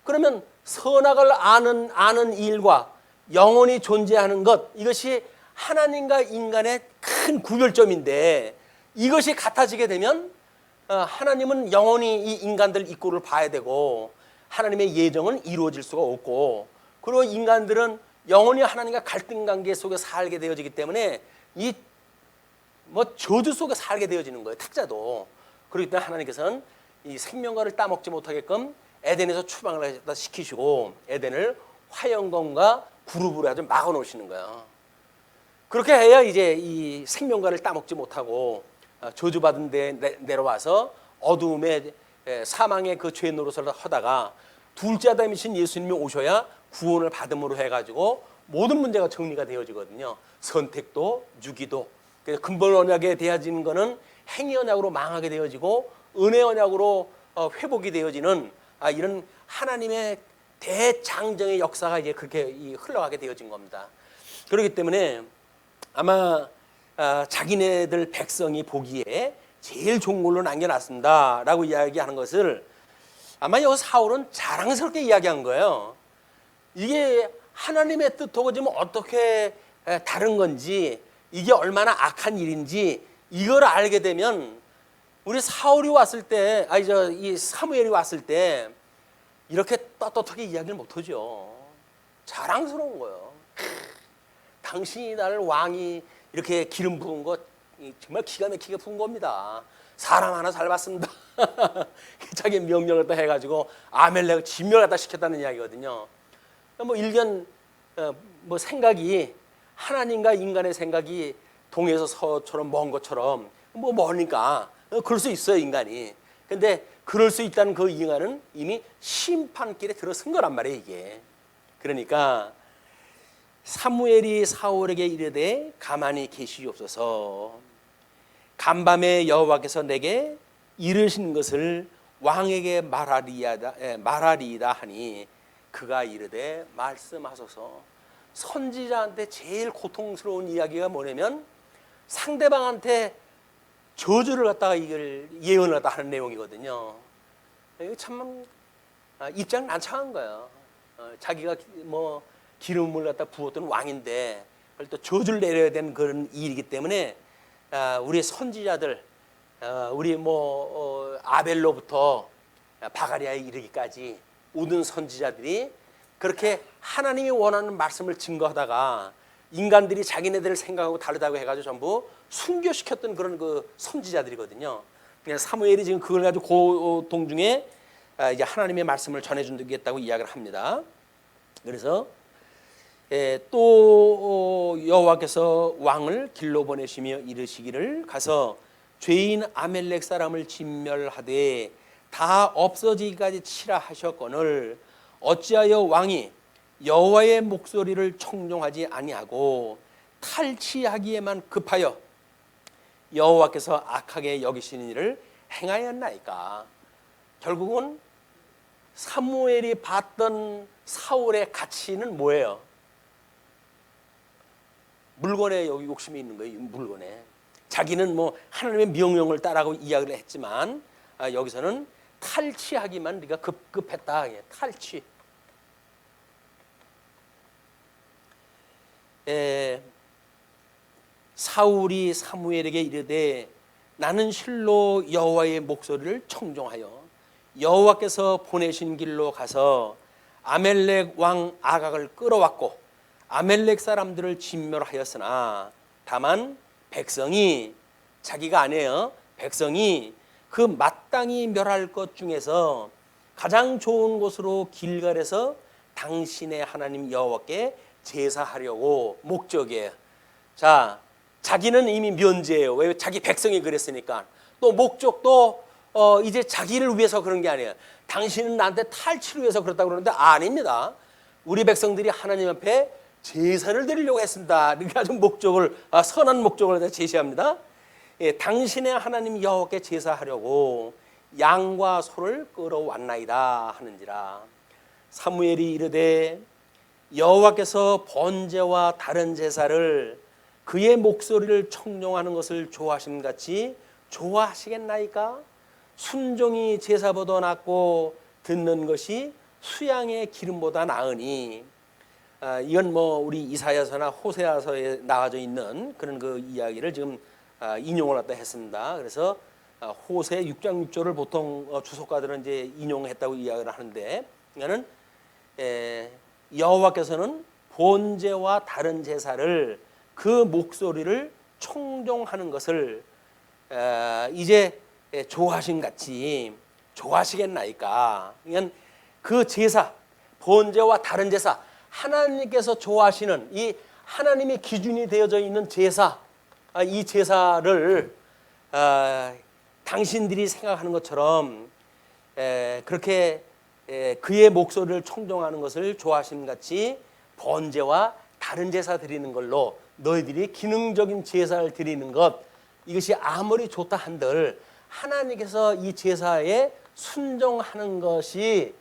[SPEAKER 1] 그러면 선악을 아는 일과 영원히 존재하는 것, 이것이 하나님과 인간의 큰 구별점인데 이것이 같아지게 되면 하나님은 영원히 이 인간들 입구를 봐야 되고 하나님의 예정은 이루어질 수가 없고, 그리고 인간들은 영원히 하나님과 갈등 관계 속에 살게 되어지기 때문에 이 뭐 저주 속에 살게 되어지는 거예요, 탁자도. 그렇기 때문에 하나님께서는 이 생명과를 따먹지 못하게끔 에덴에서 추방을 시키시고 에덴을 화영검과 그룹으로 아주 막아 놓으시는 거예요. 그렇게 해야 이제 이 생명과를 따먹지 못하고 저주받은 데 내려와서 어두움의 사망의 그 죄 노릇을 하다가 둘째 아담이신 예수님이 오셔야 구원을 받음으로 해가지고 모든 문제가 정리가 되어지거든요. 선택도 유기도. 그래서 근본 언약에 되어지는 거는 행위 언약으로 망하게 되어지고 은혜 언약으로 회복이 되어지는 이런 하나님의 대장정의 역사가 이제 그렇게 흘러가게 되어진 겁니다. 그렇기 때문에 아마 자기네들 백성이 보기에 제일 좋은 걸로 남겨놨습니다라고 이야기하는 것을 아마 이 사울은 자랑스럽게 이야기한 거예요. 이게 하나님의 뜻하고 지금 어떻게 다른 건지, 이게 얼마나 악한 일인지 이걸 알게 되면 우리 사울이 왔을 때, 이 사무엘이 왔을 때 이렇게 떳떳하게 이야기를 못하죠. 자랑스러운 거예요. 당신이 나를 왕이 이렇게 기름 부은 거 정말 기가 막히게 부은 겁니다. 사람 하나 잘 봤습니다. 자기 명령을 또 해가지고 아멜렉을 진멸을 갖다 시켰다는 이야기거든요. 뭐 일견 뭐 생각이 하나님과 인간의 생각이 동에서 서처럼 먼 것처럼 뭐 머니까 그럴 수 있어요, 인간이. 근데 그럴 수 있다는 그 인간은 이미 심판길에 들어선 거란 말이에요, 이게. 그러니까 사무엘이 사울에게 이르되 가만히 계시옵소서. 간밤에 여호와께서 내게 이르신 것을 왕에게 말하리이다 하니 그가 이르되 말씀하소서. 선지자한테 제일 고통스러운 이야기가 뭐냐면 상대방한테 저주를 갖다가 이걸 예언을 갖다 하는 내용이거든요. 이거 참 입장 난처한 거예요. 자기가 뭐 기름을 갖다 부었던 왕인데 그걸 또 저주를 내려야 되는 그런 일이기 때문에 우리 선지자들, 우리 뭐 아벨로부터 바가리아에 이르기까지 모든 선지자들이 그렇게 하나님이 원하는 말씀을 증거하다가 인간들이 자기네들 생각하고 다르다고 해가지고 전부 순교시켰던 그런 그 선지자들이거든요. 사무엘이 지금 그걸 가지고 고통 중에 이제 하나님의 말씀을 전해주겠다고 이야기를 합니다. 그래서 또 여호와께서 왕을 길로 보내시며 이르시기를 가서 죄인 아멜렉 사람을 진멸하되 다 없어지기까지 치라 하셨거늘 어찌하여 왕이 여호와의 목소리를 청종하지 아니하고 탈취하기에만 급하여 여호와께서 악하게 여기시는 일을 행하였나이까. 결국은 사무엘이 봤던 사울의 가치는 뭐예요? 물건에 여기 욕심이 있는 거예요. 물건에. 자기는 뭐 하나님의 명령을 따라고 이야기를 했지만 여기서는 탈취하기만 우리가 급했다. 탈취. 사울이 사무엘에게 이르되 나는 실로 여호와의 목소리를 청종하여 여호와께서 보내신 길로 가서 아멜렉 왕 아각을 끌어왔고 아멜렉 사람들을 진멸하였으나 다만 백성이, 자기가 아니에요, 백성이 그 마땅히 멸할 것 중에서 가장 좋은 곳으로 길갈에서 당신의 하나님 여호와께 제사하려고 목적이에요. 자, 자기는 이미 면제예요. 왜? 자기 백성이 그랬으니까. 또 목적도 이제 자기를 위해서 그런 게 아니에요. 당신은 나한테 탈취를 위해서 그렇다고 그러는데 아닙니다. 우리 백성들이 하나님 앞에 제사를 드리려고 했습니다. 이렇게 아주 목적을 선한 목적을 제시합니다. 예, 당신의 하나님 여호와께 제사하려고 양과 소를 끌어왔나이다 하는지라. 사무엘이 이르되 여호와께서 번제와 다른 제사를 그의 목소리를 청종하는 것을 좋아하심 같이 좋아하시겠나이까? 순종이 제사보다 낫고 듣는 것이 수양의 기름보다 나으니. 이건 뭐 우리 이사야서나 호세아서에 나와져 있는 그런 그 이야기를 지금 인용을 갖다 했습니다. 그래서 호세 6장 6절을 보통 주석가들은 이제 인용했다고 이야기를 하는데, 이거는 여호와께서는 번제와 다른 제사를 그 목소리를 청종하는 것을 이제 좋아하신 같이 좋아하시겠나이까. 그러니까 그 제사, 번제와 다른 제사, 하나님께서 좋아하시는 이 하나님의 기준이 되어져 있는 제사, 이 제사를 당신들이 생각하는 것처럼 그렇게 그의 목소리를 청종하는 것을 좋아하심 같이 번제와 다른 제사 드리는 걸로 너희들이 기능적인 제사를 드리는 것, 이것이 아무리 좋다 한들 하나님께서 이 제사에 순종하는 것이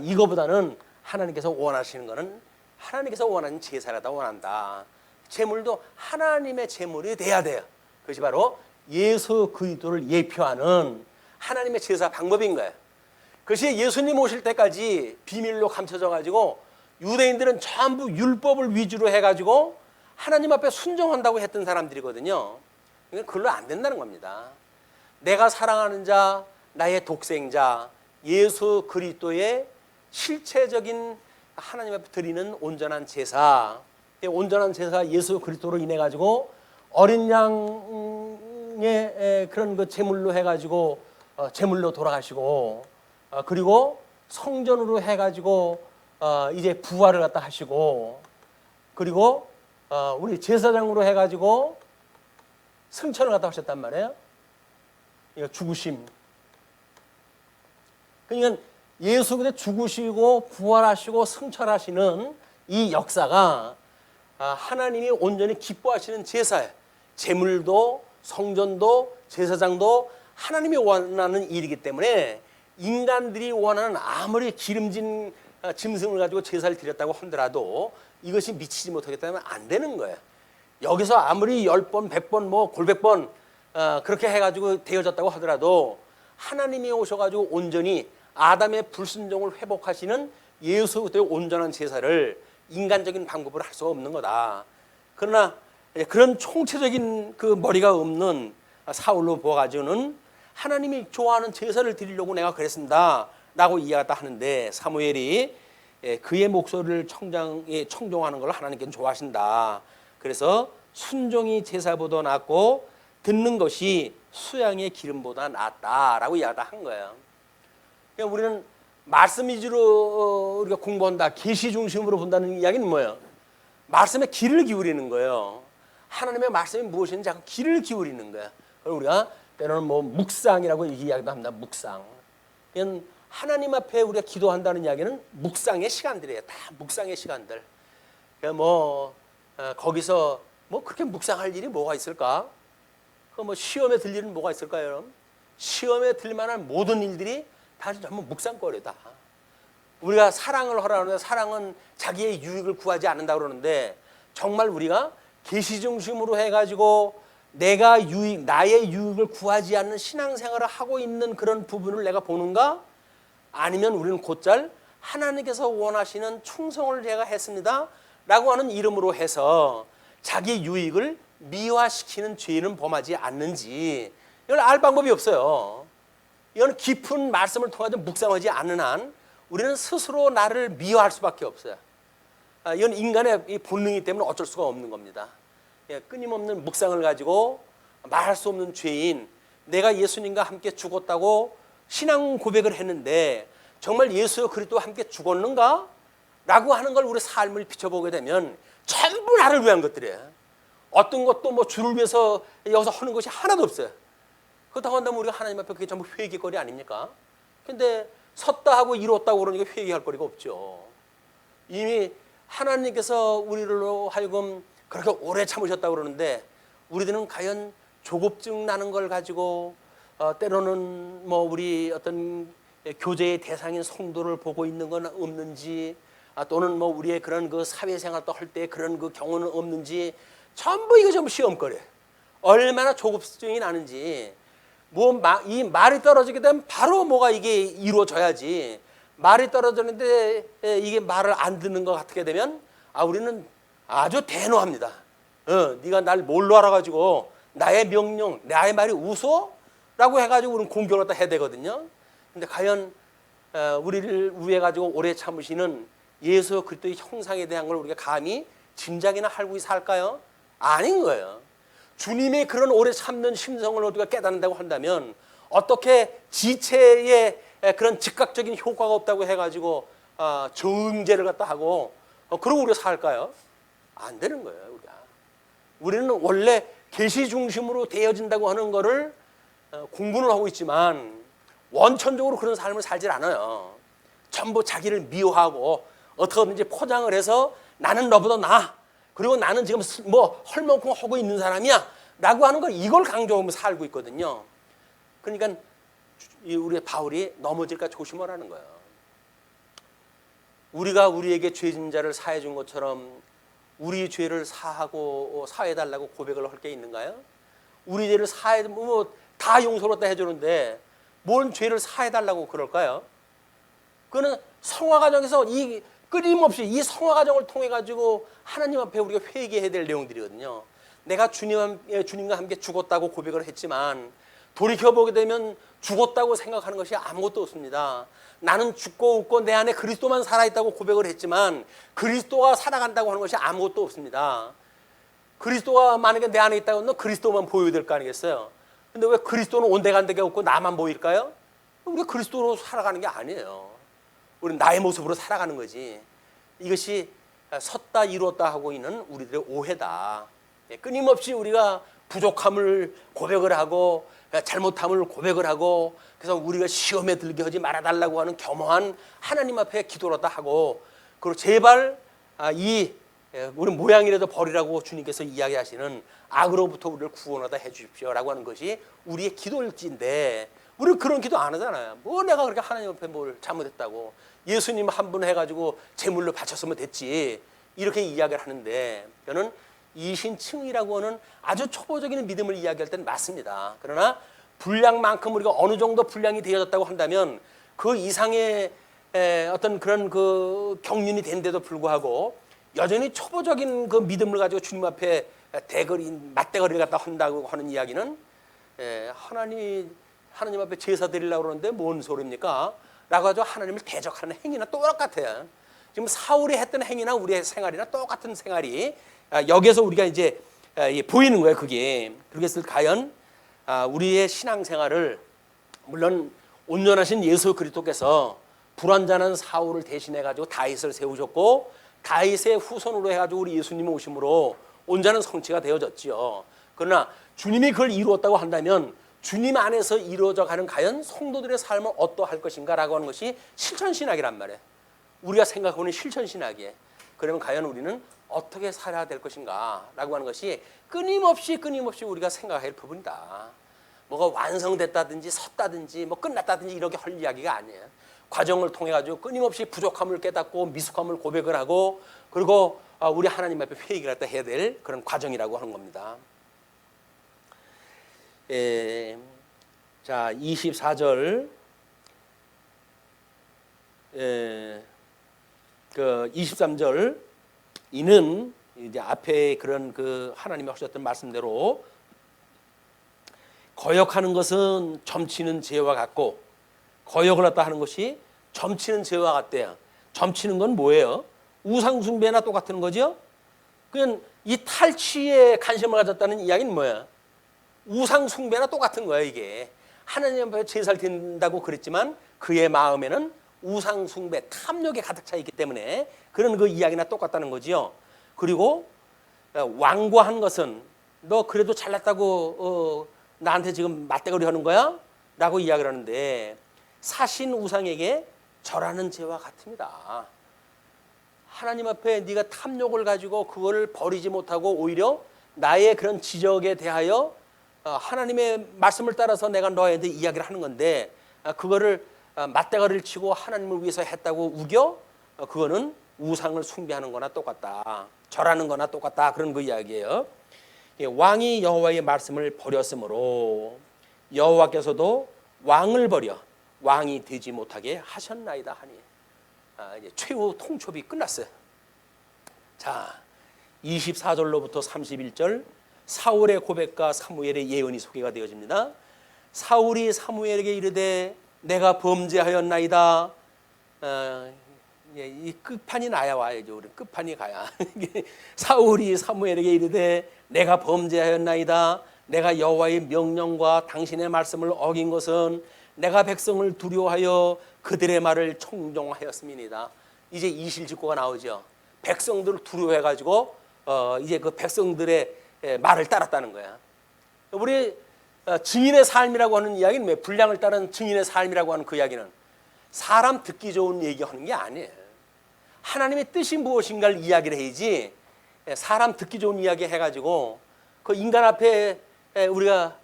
[SPEAKER 1] 이거보다는 하나님께서 원하시는 것은 하나님께서 원하는 제사라다 원한다. 제물도 하나님의 제물이 돼야 돼요. 그것이 바로 예수 그리스도를 예표하는 하나님의 제사 방법인 거예요. 그것이 예수님 오실 때까지 비밀로 감춰져 가지고 유대인들은 전부 율법을 위주로 해가지고 하나님 앞에 순종한다고 했던 사람들이거든요. 이건 그걸로 안 된다는 겁니다. 내가 사랑하는 자, 나의 독생자 예수 그리스도의 실체적인 하나님 앞에 드리는 온전한 제사, 온전한 제사 예수 그리스도로 인해 가지고 어린 양의 그런 그 제물로 해가지고 제물로 돌아가시고, 그리고 성전으로 해가지고 이제 부활을 갖다 하시고, 그리고 우리 제사장으로 해가지고 승천을 갖다 하셨단 말이에요. 이거 죽으심. 그러니까 예수 그리스도 죽으시고 부활하시고 승천하시는 이 역사가 하나님이 온전히 기뻐하시는 제사예요. 제물도 성전도 제사장도 하나님이 원하는 일이기 때문에 인간들이 원하는 아무리 기름진 짐승을 가지고 제사를 드렸다고 하더라도 이것이 미치지 못하겠다면 안 되는 거예요. 여기서 아무리 10번, 100번, 뭐 골백번 그렇게 해가지고 되어졌다고 하더라도 하나님이 오셔가지고 온전히 아담의 불순종을 회복하시는 예수 그리스도의 온전한 제사를 인간적인 방법으로 할 수가 없는 거다. 그러나 그런 총체적인 그 머리가 없는 사울로 보아가지고는 하나님이 좋아하는 제사를 드리려고 내가 그랬습니다 라고 이야기하다 하는데, 사무엘이 그의 목소리를 청종하는 걸 하나님께는 좋아하신다. 그래서 순종이 제사보다 낫고 듣는 것이 수양의 기름보다 낫다라고 이야기하다 한 거예요. 그러니까 우리는 말씀 위주로 우리가 공부한다, 계시 중심으로 본다는 이야기는 뭐예요? 말씀에 귀를 기울이는 거예요. 하나님의 말씀이 무엇인지 자꾸 귀를 기울이는 거예요. 그럼 우리가 때로는 뭐 묵상이라고 이야기도 합니다. 묵상. 그냥 하나님 앞에 우리가 기도한다는 이야기는 묵상의 시간들이에요. 다 묵상의 시간들. 그러니까 뭐 거기서 뭐 그렇게 묵상할 일이 뭐가 있을까? 그 뭐 시험에 들 일은 뭐가 있을까요? 시험에 들 만한 모든 일들이 다 전부 묵상거리다. 우리가 사랑을 하라는데 사랑은 자기의 유익을 구하지 않는다 그러는데, 정말 우리가 계시 중심으로 해가지고 나의 유익을 구하지 않는 신앙생활을 하고 있는 그런 부분을 내가 보는가? 아니면 우리는 곧잘 하나님께서 원하시는 충성을 제가 했습니다 라고 하는 이름으로 해서 자기 유익을 미화시키는 죄는 범하지 않는지, 이걸 알 방법이 없어요. 이건 깊은 말씀을 통해서 묵상하지 않는 한 우리는 스스로 나를 미화할 수밖에 없어요. 이건 인간의 본능이기 때문에 어쩔 수가 없는 겁니다. 끊임없는 묵상을 가지고 말할 수 없는 죄인, 내가 예수님과 함께 죽었다고 신앙 고백을 했는데 정말 예수 그리스도와 함께 죽었는가? 라고 하는 걸 우리 삶을 비춰보게 되면 전부 나를 위한 것들이에요. 어떤 것도 뭐 주를 위해서 여기서 하는 것이 하나도 없어요. 그렇다고 한다면 우리가 하나님 앞에 그게 전부 회개거리 아닙니까? 근데 섰다 하고 이뤘다고 그러니까 회개할 거리가 없죠. 이미 하나님께서 우리로 하여금 그렇게 오래 참으셨다고 그러는데 우리들은 과연 조급증 나는 걸 가지고 때로는 뭐 우리 어떤 교제의 대상인 성도를 보고 있는 건 없는지, 또는 뭐 우리의 그런 그 사회생활도 할 때 그런 그 경우는 없는지, 전부 이거 전부 시험거리예요. 얼마나 조급증이 나는지. 이 말이 떨어지게 되면 바로 뭐가 이게 이루어져야지. 말이 떨어졌는데 이게 말을 안 듣는 것 같게 되면 우리는 아주 대노합니다. 네가 날 뭘로 알아가지고 나의 명령, 나의 말이 우스워? 라고 해가지고 우리는 공격을 갖다 해야 되거든요. 근데 과연 우리를 위해 가지고 오래 참으시는 예수 그리스도의 형상에 대한 걸 우리가 감히 짐작이나 할고 살까요? 아닌 거예요. 주님의 그런 오래 참는 심성을 우리가 깨닫는다고 한다면 어떻게 지체의 그런 즉각적인 효과가 없다고 해가지고 정죄를 갖다 하고 그러고 우리가 살까요? 안 되는 거예요. 우리는 원래 계시 중심으로 되어진다고 하는 거를 공부를 하고 있지만 원천적으로 그런 삶을 살질 않아요. 전부 자기를 미워하고 어떻게든지 포장을 해서 나는 너보다 나아, 그리고 나는 지금 뭐 헐만큼 하고 있는 사람이야 라고 하는 걸, 이걸 강조하면서 살고 있거든요. 그러니까 우리 바울이 넘어질까 조심하라는 거예요. 우리가 우리에게 죄진 자를 사해 준 것처럼 우리 죄를 사해달라고 고백을 할 게 있는가요? 우리 죄를 다 용서롭다 해주는데 뭔 죄를 사해달라고 그럴까요? 그거는 성화 과정에서 끊임없이 이 성화 과정을 통해 가지고 하나님 앞에 우리가 회개해야 될 내용들이거든요. 내가 주님과 함께 죽었다고 고백을 했지만 돌이켜보게 되면 죽었다고 생각하는 것이 아무것도 없습니다. 나는 죽고 웃고 내 안에 그리스도만 살아있다고 고백을 했지만 그리스도가 살아간다고 하는 것이 아무것도 없습니다. 그리스도가 만약에 내 안에 있다고 하면 그리스도만 보여야 될 거 아니겠어요? 근데 왜 그리스도는 온데간데가 없고 나만 보일까요? 우리가 그리스도로 살아가는 게 아니에요. 우리는 나의 모습으로 살아가는 거지. 이것이 섰다 이뤘다 하고 있는 우리들의 오해다. 끊임없이 우리가 부족함을 고백을 하고 잘못함을 고백을 하고, 그래서 우리가 시험에 들게 하지 말아달라고 하는 겸허한 하나님 앞에 기도를 하고, 그리고 제발 우리 모양이라도 버리라고 주님께서 이야기하시는 악으로부터 우리를 구원하다 해주십시오라고 하는 것이 우리의 기도일지인데 우리는 그런 기도 안 하잖아요. 뭐 내가 그렇게 하나님 앞에 뭘 잘못했다고, 예수님 한 분 해가지고 제물로 바쳤으면 됐지, 이렇게 이야기를 하는데, 저는 이신층이라고 하는 아주 초보적인 믿음을 이야기할 때는 맞습니다. 그러나 분량만큼 우리가 어느 정도 분량이 되어졌다고 한다면 그 이상의 어떤 그런 그 경륜이 된데도 불구하고 여전히 초보적인 그 믿음을 가지고 주님 앞에 맞대거리를 갖다 한다고 하는 이야기는 하나님 앞에 제사 드리려고 그러는데 뭔 소리입니까? 라고 하죠. 하나님을 대적하는 행위나 똑같아요. 지금 사울이 했던 행위나 우리의 생활이나 똑같은 생활이 여기에서 우리가 이제 보이는 거예요. 그게. 그래서 과연 우리의 신앙생활을, 물론 온전하신 예수 그리스도께서 불완전한 사울을 대신해 가지고 다윗을 세우셨고, 다윗의 후손으로 해가지고 우리 예수님이 오심으로 온전한 성취가 되어졌지요. 그러나 주님이 그걸 이루었다고 한다면 주님 안에서 이루어져가는 과연 성도들의 삶은 어떠할 것인가라고 하는 것이 실천신학이란 말이에요. 우리가 생각하는 실천신학이에요. 그러면 과연 우리는 어떻게 살아야 될 것인가라고 하는 것이 끊임없이 우리가 생각할 부분이다. 뭐가 완성됐다든지 섰다든지 뭐 끝났다든지 이렇게 할 이야기가 아니에요. 과정을 통해 가지고 끊임없이 부족함을 깨닫고 미숙함을 고백을 하고, 그리고 우리 하나님 앞에 회개를 해야 될 그런 과정이라고 하는 겁니다. 자, 24절, 23절, 이는 이제 앞에 그런 그 하나님이 하셨던 말씀대로 거역하는 것은 점치는 죄와 같고, 거역을 갖다 하는 것이 점치는 죄와 같대요. 점치는 건 뭐예요? 우상숭배나 똑같은 거죠. 그냥 이 탈취에 관심을 가졌다는 이야기는 뭐야? 우상숭배나 똑같은 거야. 이게 하나님 앞에 제사를 드린다고 그랬지만 그의 마음에는 우상 숭배, 탐욕에 가득 차 있기 때문에 그런 그 이야기나 똑같다는 거지요. 그리고 완고한 것은 너 그래도 잘났다고 나한테 지금 맞대거리 하는 거야? 라고 이야기를 하는데 사신 우상에게 절하는 죄와 같습니다. 하나님 앞에 네가 탐욕을 가지고 그거를 버리지 못하고 오히려 나의 그런 지적에 대하여 하나님의 말씀을 따라서 내가 너한테 이야기를 하는 건데 그거를 맞대가리를 치고 하나님을 위해서 했다고 우겨? 그거는 우상을 숭배하는 거나 똑같다. 절하는 거나 똑같다. 그런 그 이야기예요. 왕이 여호와의 말씀을 버렸으므로 여호와께서도 왕을 버려 왕이 되지 못하게 하셨나이다 하니 이제 최후 통첩이 끝났어요. 자, 24절로부터 31절 사울의 고백과 사무엘의 예언이 소개가 되어집니다. 사울이 사무엘에게 이르되 내가 범죄하였나이다. 이 끝판이 나야 와야죠. 우리 끝판이 가야. 사울이 사무엘에게 이르되 내가 범죄하였나이다. 내가 여호와의 명령과 당신의 말씀을 어긴 것은 내가 백성을 두려워하여 그들의 말을 청종하였음이니이다. 이제 이실직고가 나오죠. 백성들을 두려워해가지고 이제 그 백성들의 말을 따랐다는 거야. 우리 증인의 삶이라고 하는 이야기는 왜 분량을 따른 증인의 삶이라고 하는 그 이야기는 사람 듣기 좋은 얘기하는 게 아니에요. 하나님의 뜻이 무엇인가를 이야기를 해야지 사람 듣기 좋은 이야기 해가지고 그 인간 앞에 우리가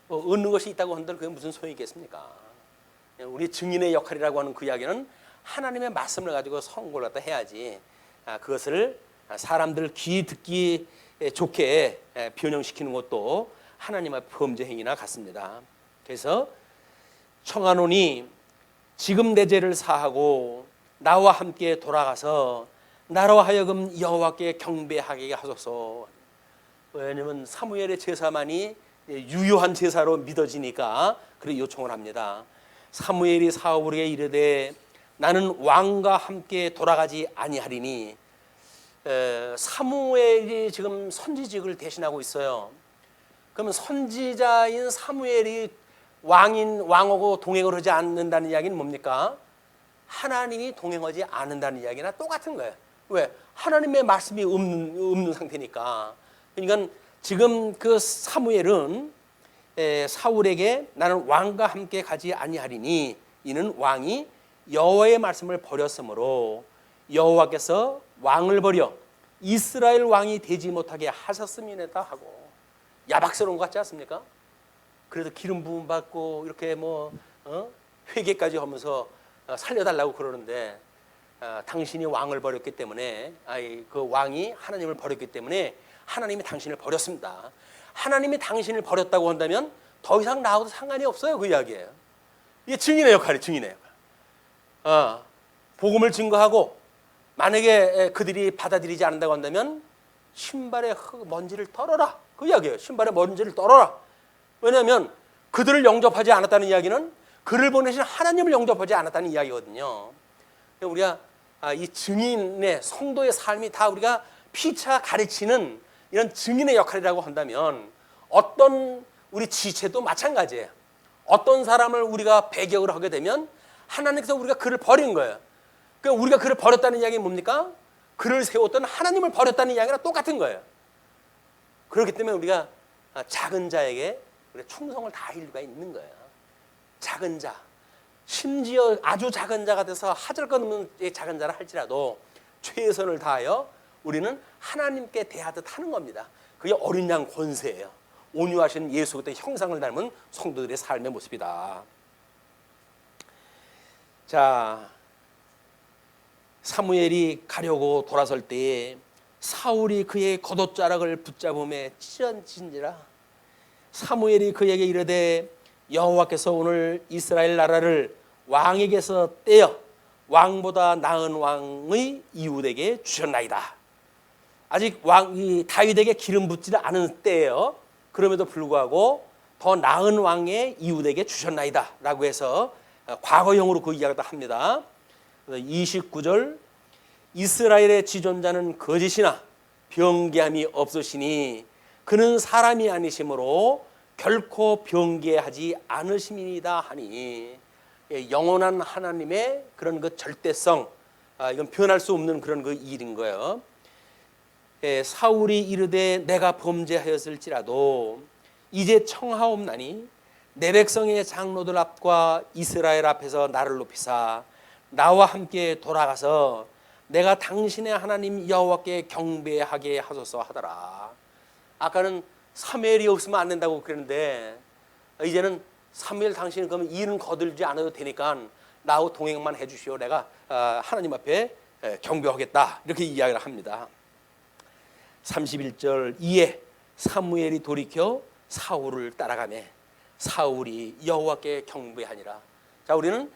[SPEAKER 1] 얻는 것이 있다고 한들 그게 무슨 소용이 있겠습니까? 우리 증인의 역할이라고 하는 그 이야기는 하나님의 말씀을 가지고 선고를 갖다 해야지 그것을 사람들 귀 듣기 좋게 변형시키는 것도 하나님 앞 범죄 행위나 같습니다. 그래서 청하노니 지금 내 죄를 사하고 나와 함께 돌아가서 나로 하여금 여호와께 경배하게 하소서. 왜냐하면 사무엘의 제사만이 유효한 제사로 믿어지니까 그렇게 요청을 합니다. 사무엘이 사울에게 이르되 나는 왕과 함께 돌아가지 아니하리니 사무엘이 지금 선지직을 대신하고 있어요. 그러면 선지자인 사무엘이 왕하고 동행을 하지 않는다는 이야기는 뭡니까? 하나님이 동행하지 않는다는 이야기나 똑같은 거예요. 왜? 하나님의 말씀이 없는 상태니까. 그러니까 지금 그 사무엘은 사울에게 나는 왕과 함께 가지 아니하리니 이는 왕이 여호와의 말씀을 버렸으므로 여호와께서 왕을 버려 이스라엘 왕이 되지 못하게 하셨음이다 하고 야박스러운 것 같지 않습니까? 그래도 기름 부음 받고 이렇게 회개까지 하면서 살려달라고 그러는데 당신이 왕을 버렸기 때문에 그 왕이 하나님을 버렸기 때문에 하나님이 당신을 버렸습니다. 하나님이 당신을 버렸다고 한다면 더 이상 나하고도 상관이 없어요. 그 이야기예요. 이게 증인의 역할이에요. 증인의 역할. 복음을 증거하고 만약에 그들이 받아들이지 않는다고 한다면 신발에 먼지를 떨어라. 그 이야기예요. 신발에 먼지를 떨어라. 왜냐하면 그들을 영접하지 않았다는 이야기는 그를 보내신 하나님을 영접하지 않았다는 이야기거든요. 우리가 이 증인의 성도의 삶이 다 우리가 피차 가르치는 이런 증인의 역할이라고 한다면 어떤 우리 지체도 마찬가지예요. 어떤 사람을 우리가 배격을 하게 되면 하나님께서 우리가 그를 버린 거예요. 그러니까 우리가 그를 버렸다는 이야기는 뭡니까? 그를 세웠던 하나님을 버렸다는 이야기랑 똑같은 거예요. 그렇기 때문에 우리가 작은 자에게 충성을 다할 이유가 있는 거예요. 작은 자, 심지어 아주 작은 자가 돼서 하절것없는 작은 자라 할지라도 최선을 다하여 우리는 하나님께 대하듯 하는 겁니다. 그게 어린 양 권세예요. 온유하신 예수 그리스도의 형상을 닮은 성도들의 삶의 모습이다. 자, 사무엘이 가려고 돌아설 때에 사울이 그의 겉옷자락을 붙잡음에 찢어진지라. 사무엘이 그에게 이르되 여호와께서 오늘 이스라엘 나라를 왕에게서 떼어 왕보다 나은 왕의 이웃에게 주셨나이다. 아직 왕이 다윗에게 기름 붓지 않은 때예요. 그럼에도 불구하고 더 나은 왕의 이웃에게 주셨나이다 라고 해서 과거형으로 그 이야기를 합니다. 29절 이스라엘의 지존자는 거짓이나 변개함이 없으시니 그는 사람이 아니시므로 결코 변개하지 않으심이다 하니 영원한 하나님의 그런 그 절대성, 이건 변할 수 없는 그런 그 일인 거예요. 사울이 이르되 내가 범죄하였을지라도 이제 청하옵나니 내 백성의 장로들 앞과 이스라엘 앞에서 나를 높이사 나와 함께 돌아가서 내가 당신의 하나님 여호와께 경배하게 하소서 하더라. 아까는 사무엘이 없으면 안 된다고 그랬는데 이제는 사무엘 당신은 그러면 일은 거들지 않아도 되니까 나하고 동행만 해주시오. 내가 하나님 앞에 경배하겠다. 이렇게 이야기를 합니다. 31절 이에 사무엘이 돌이켜 사울을 따라가매 사울이 여호와께 경배하니라. 자, 우리는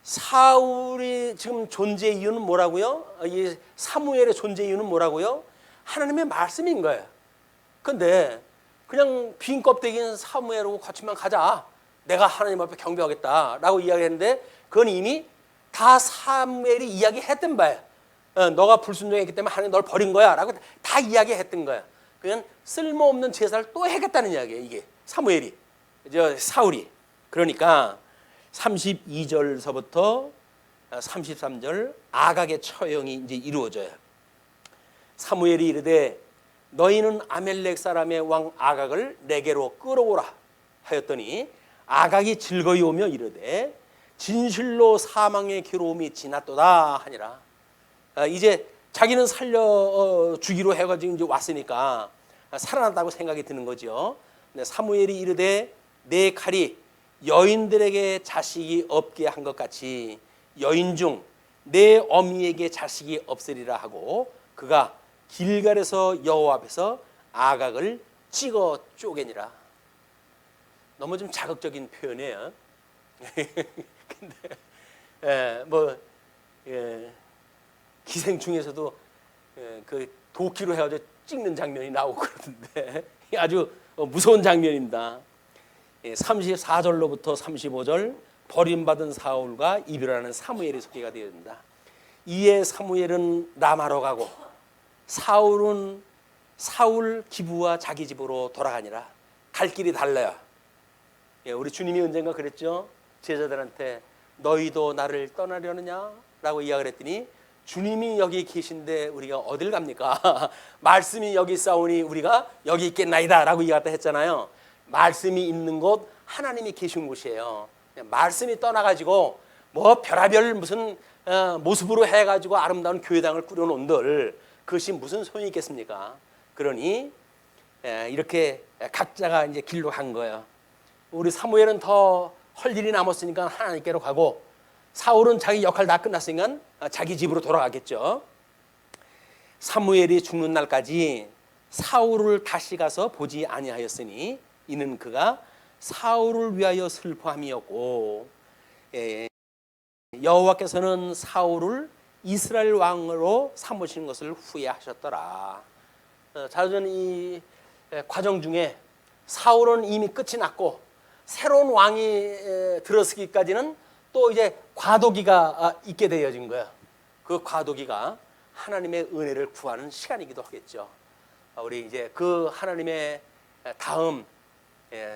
[SPEAKER 1] 사울이 지금 존재 이유는 뭐라고요? 이 사무엘의 존재 이유는 뭐라고요? 하나님의 말씀인 거예요. 근데 그냥 빈 껍데기는 사무엘하고 같이만 가자. 내가 하나님 앞에 경배하겠다라고 이야기했는데 그건 이미 다 사무엘이 이야기했던 바예요. 너가 불순종했기 때문에 하나님 널 버린 거야라고 다 이야기했던 거야. 그냥 쓸모없는 제사를 또 하겠다는 이야기예요. 이게 사무엘이, 사울이. 그러니까 32절서부터 33절 아각의 처형이 이제 이루어져요. 사무엘이 이르되 너희는 아멜렉 사람의 왕 아각을 내게로 끌어오라 하였더니 아각이 즐거이 오며 이르되 진실로 사망의 괴로움이 지났도다 하니라. 이제 자기는 살려 주기로 해가지고 이제 왔으니까 살아났다고 생각이 드는 거죠. 사무엘이 이르되 내 칼이 여인들에게 자식이 없게 한 것 같이 여인 중 내 어미에게 자식이 없으리라 하고 그가 길갈에서 여호와 앞에서 아각을 찍어 쪼개니라. 너무 좀 자극적인 표현이에요. 근데 기생충에서도 그 도끼로 해가지고 찍는 장면이 나오고 그러는데 아주 무서운 장면입니다. 34절로부터 35절 버림받은 사울과 이별하는 사무엘이 소개가 되어집니다. 이에 사무엘은 라마로 가고 사울은 사울 기부와 자기 집으로 돌아가니라. 갈 길이 달라요. 우리 주님이 언젠가 그랬죠. 제자들한테 너희도 나를 떠나려느냐 라고 이야기를 했더니 주님이 여기 계신데 우리가 어딜 갑니까? 말씀이 여기 있사오니 우리가 여기 있겠나이다 라고 이야기했다 했잖아요. 말씀이 있는 곳 하나님이 계신 곳이에요. 말씀이 떠나가지고 뭐 별하별 무슨 모습으로 해가지고 아름다운 교회당을 꾸려놓은들 그것이 무슨 소용이 있겠습니까? 그러니 이렇게 각자가 이제 길로 간 거예요. 우리 사무엘은 더 할 일이 남았으니까 하나님께로 가고 사울은 자기 역할 다 끝났으니까 자기 집으로 돌아가겠죠. 사무엘이 죽는 날까지 사울을 다시 가서 보지 아니하였으니 이는 그가 사울을 위하여 슬퍼함이었고 여호와께서는 사울을 이스라엘 왕으로 삼으시는 것을 후회하셨더라. 자전 이 과정 중에 사울은 이미 끝이 났고 새로운 왕이 들어서기까지는 또 이제 과도기가 있게 되어진 거예요. 그 과도기가 하나님의 은혜를 구하는 시간이기도 하겠죠. 우리 이제 그 하나님의 다음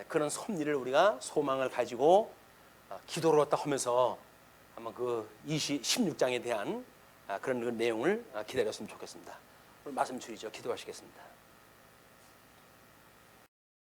[SPEAKER 1] 그런 섭리를 우리가 소망을 가지고 기도를 했다 하면서 아마 그 16장에 대한 그런 그 내용을 기다렸으면 좋겠습니다. 오늘 말씀 줄이죠. 기도하시겠습니다.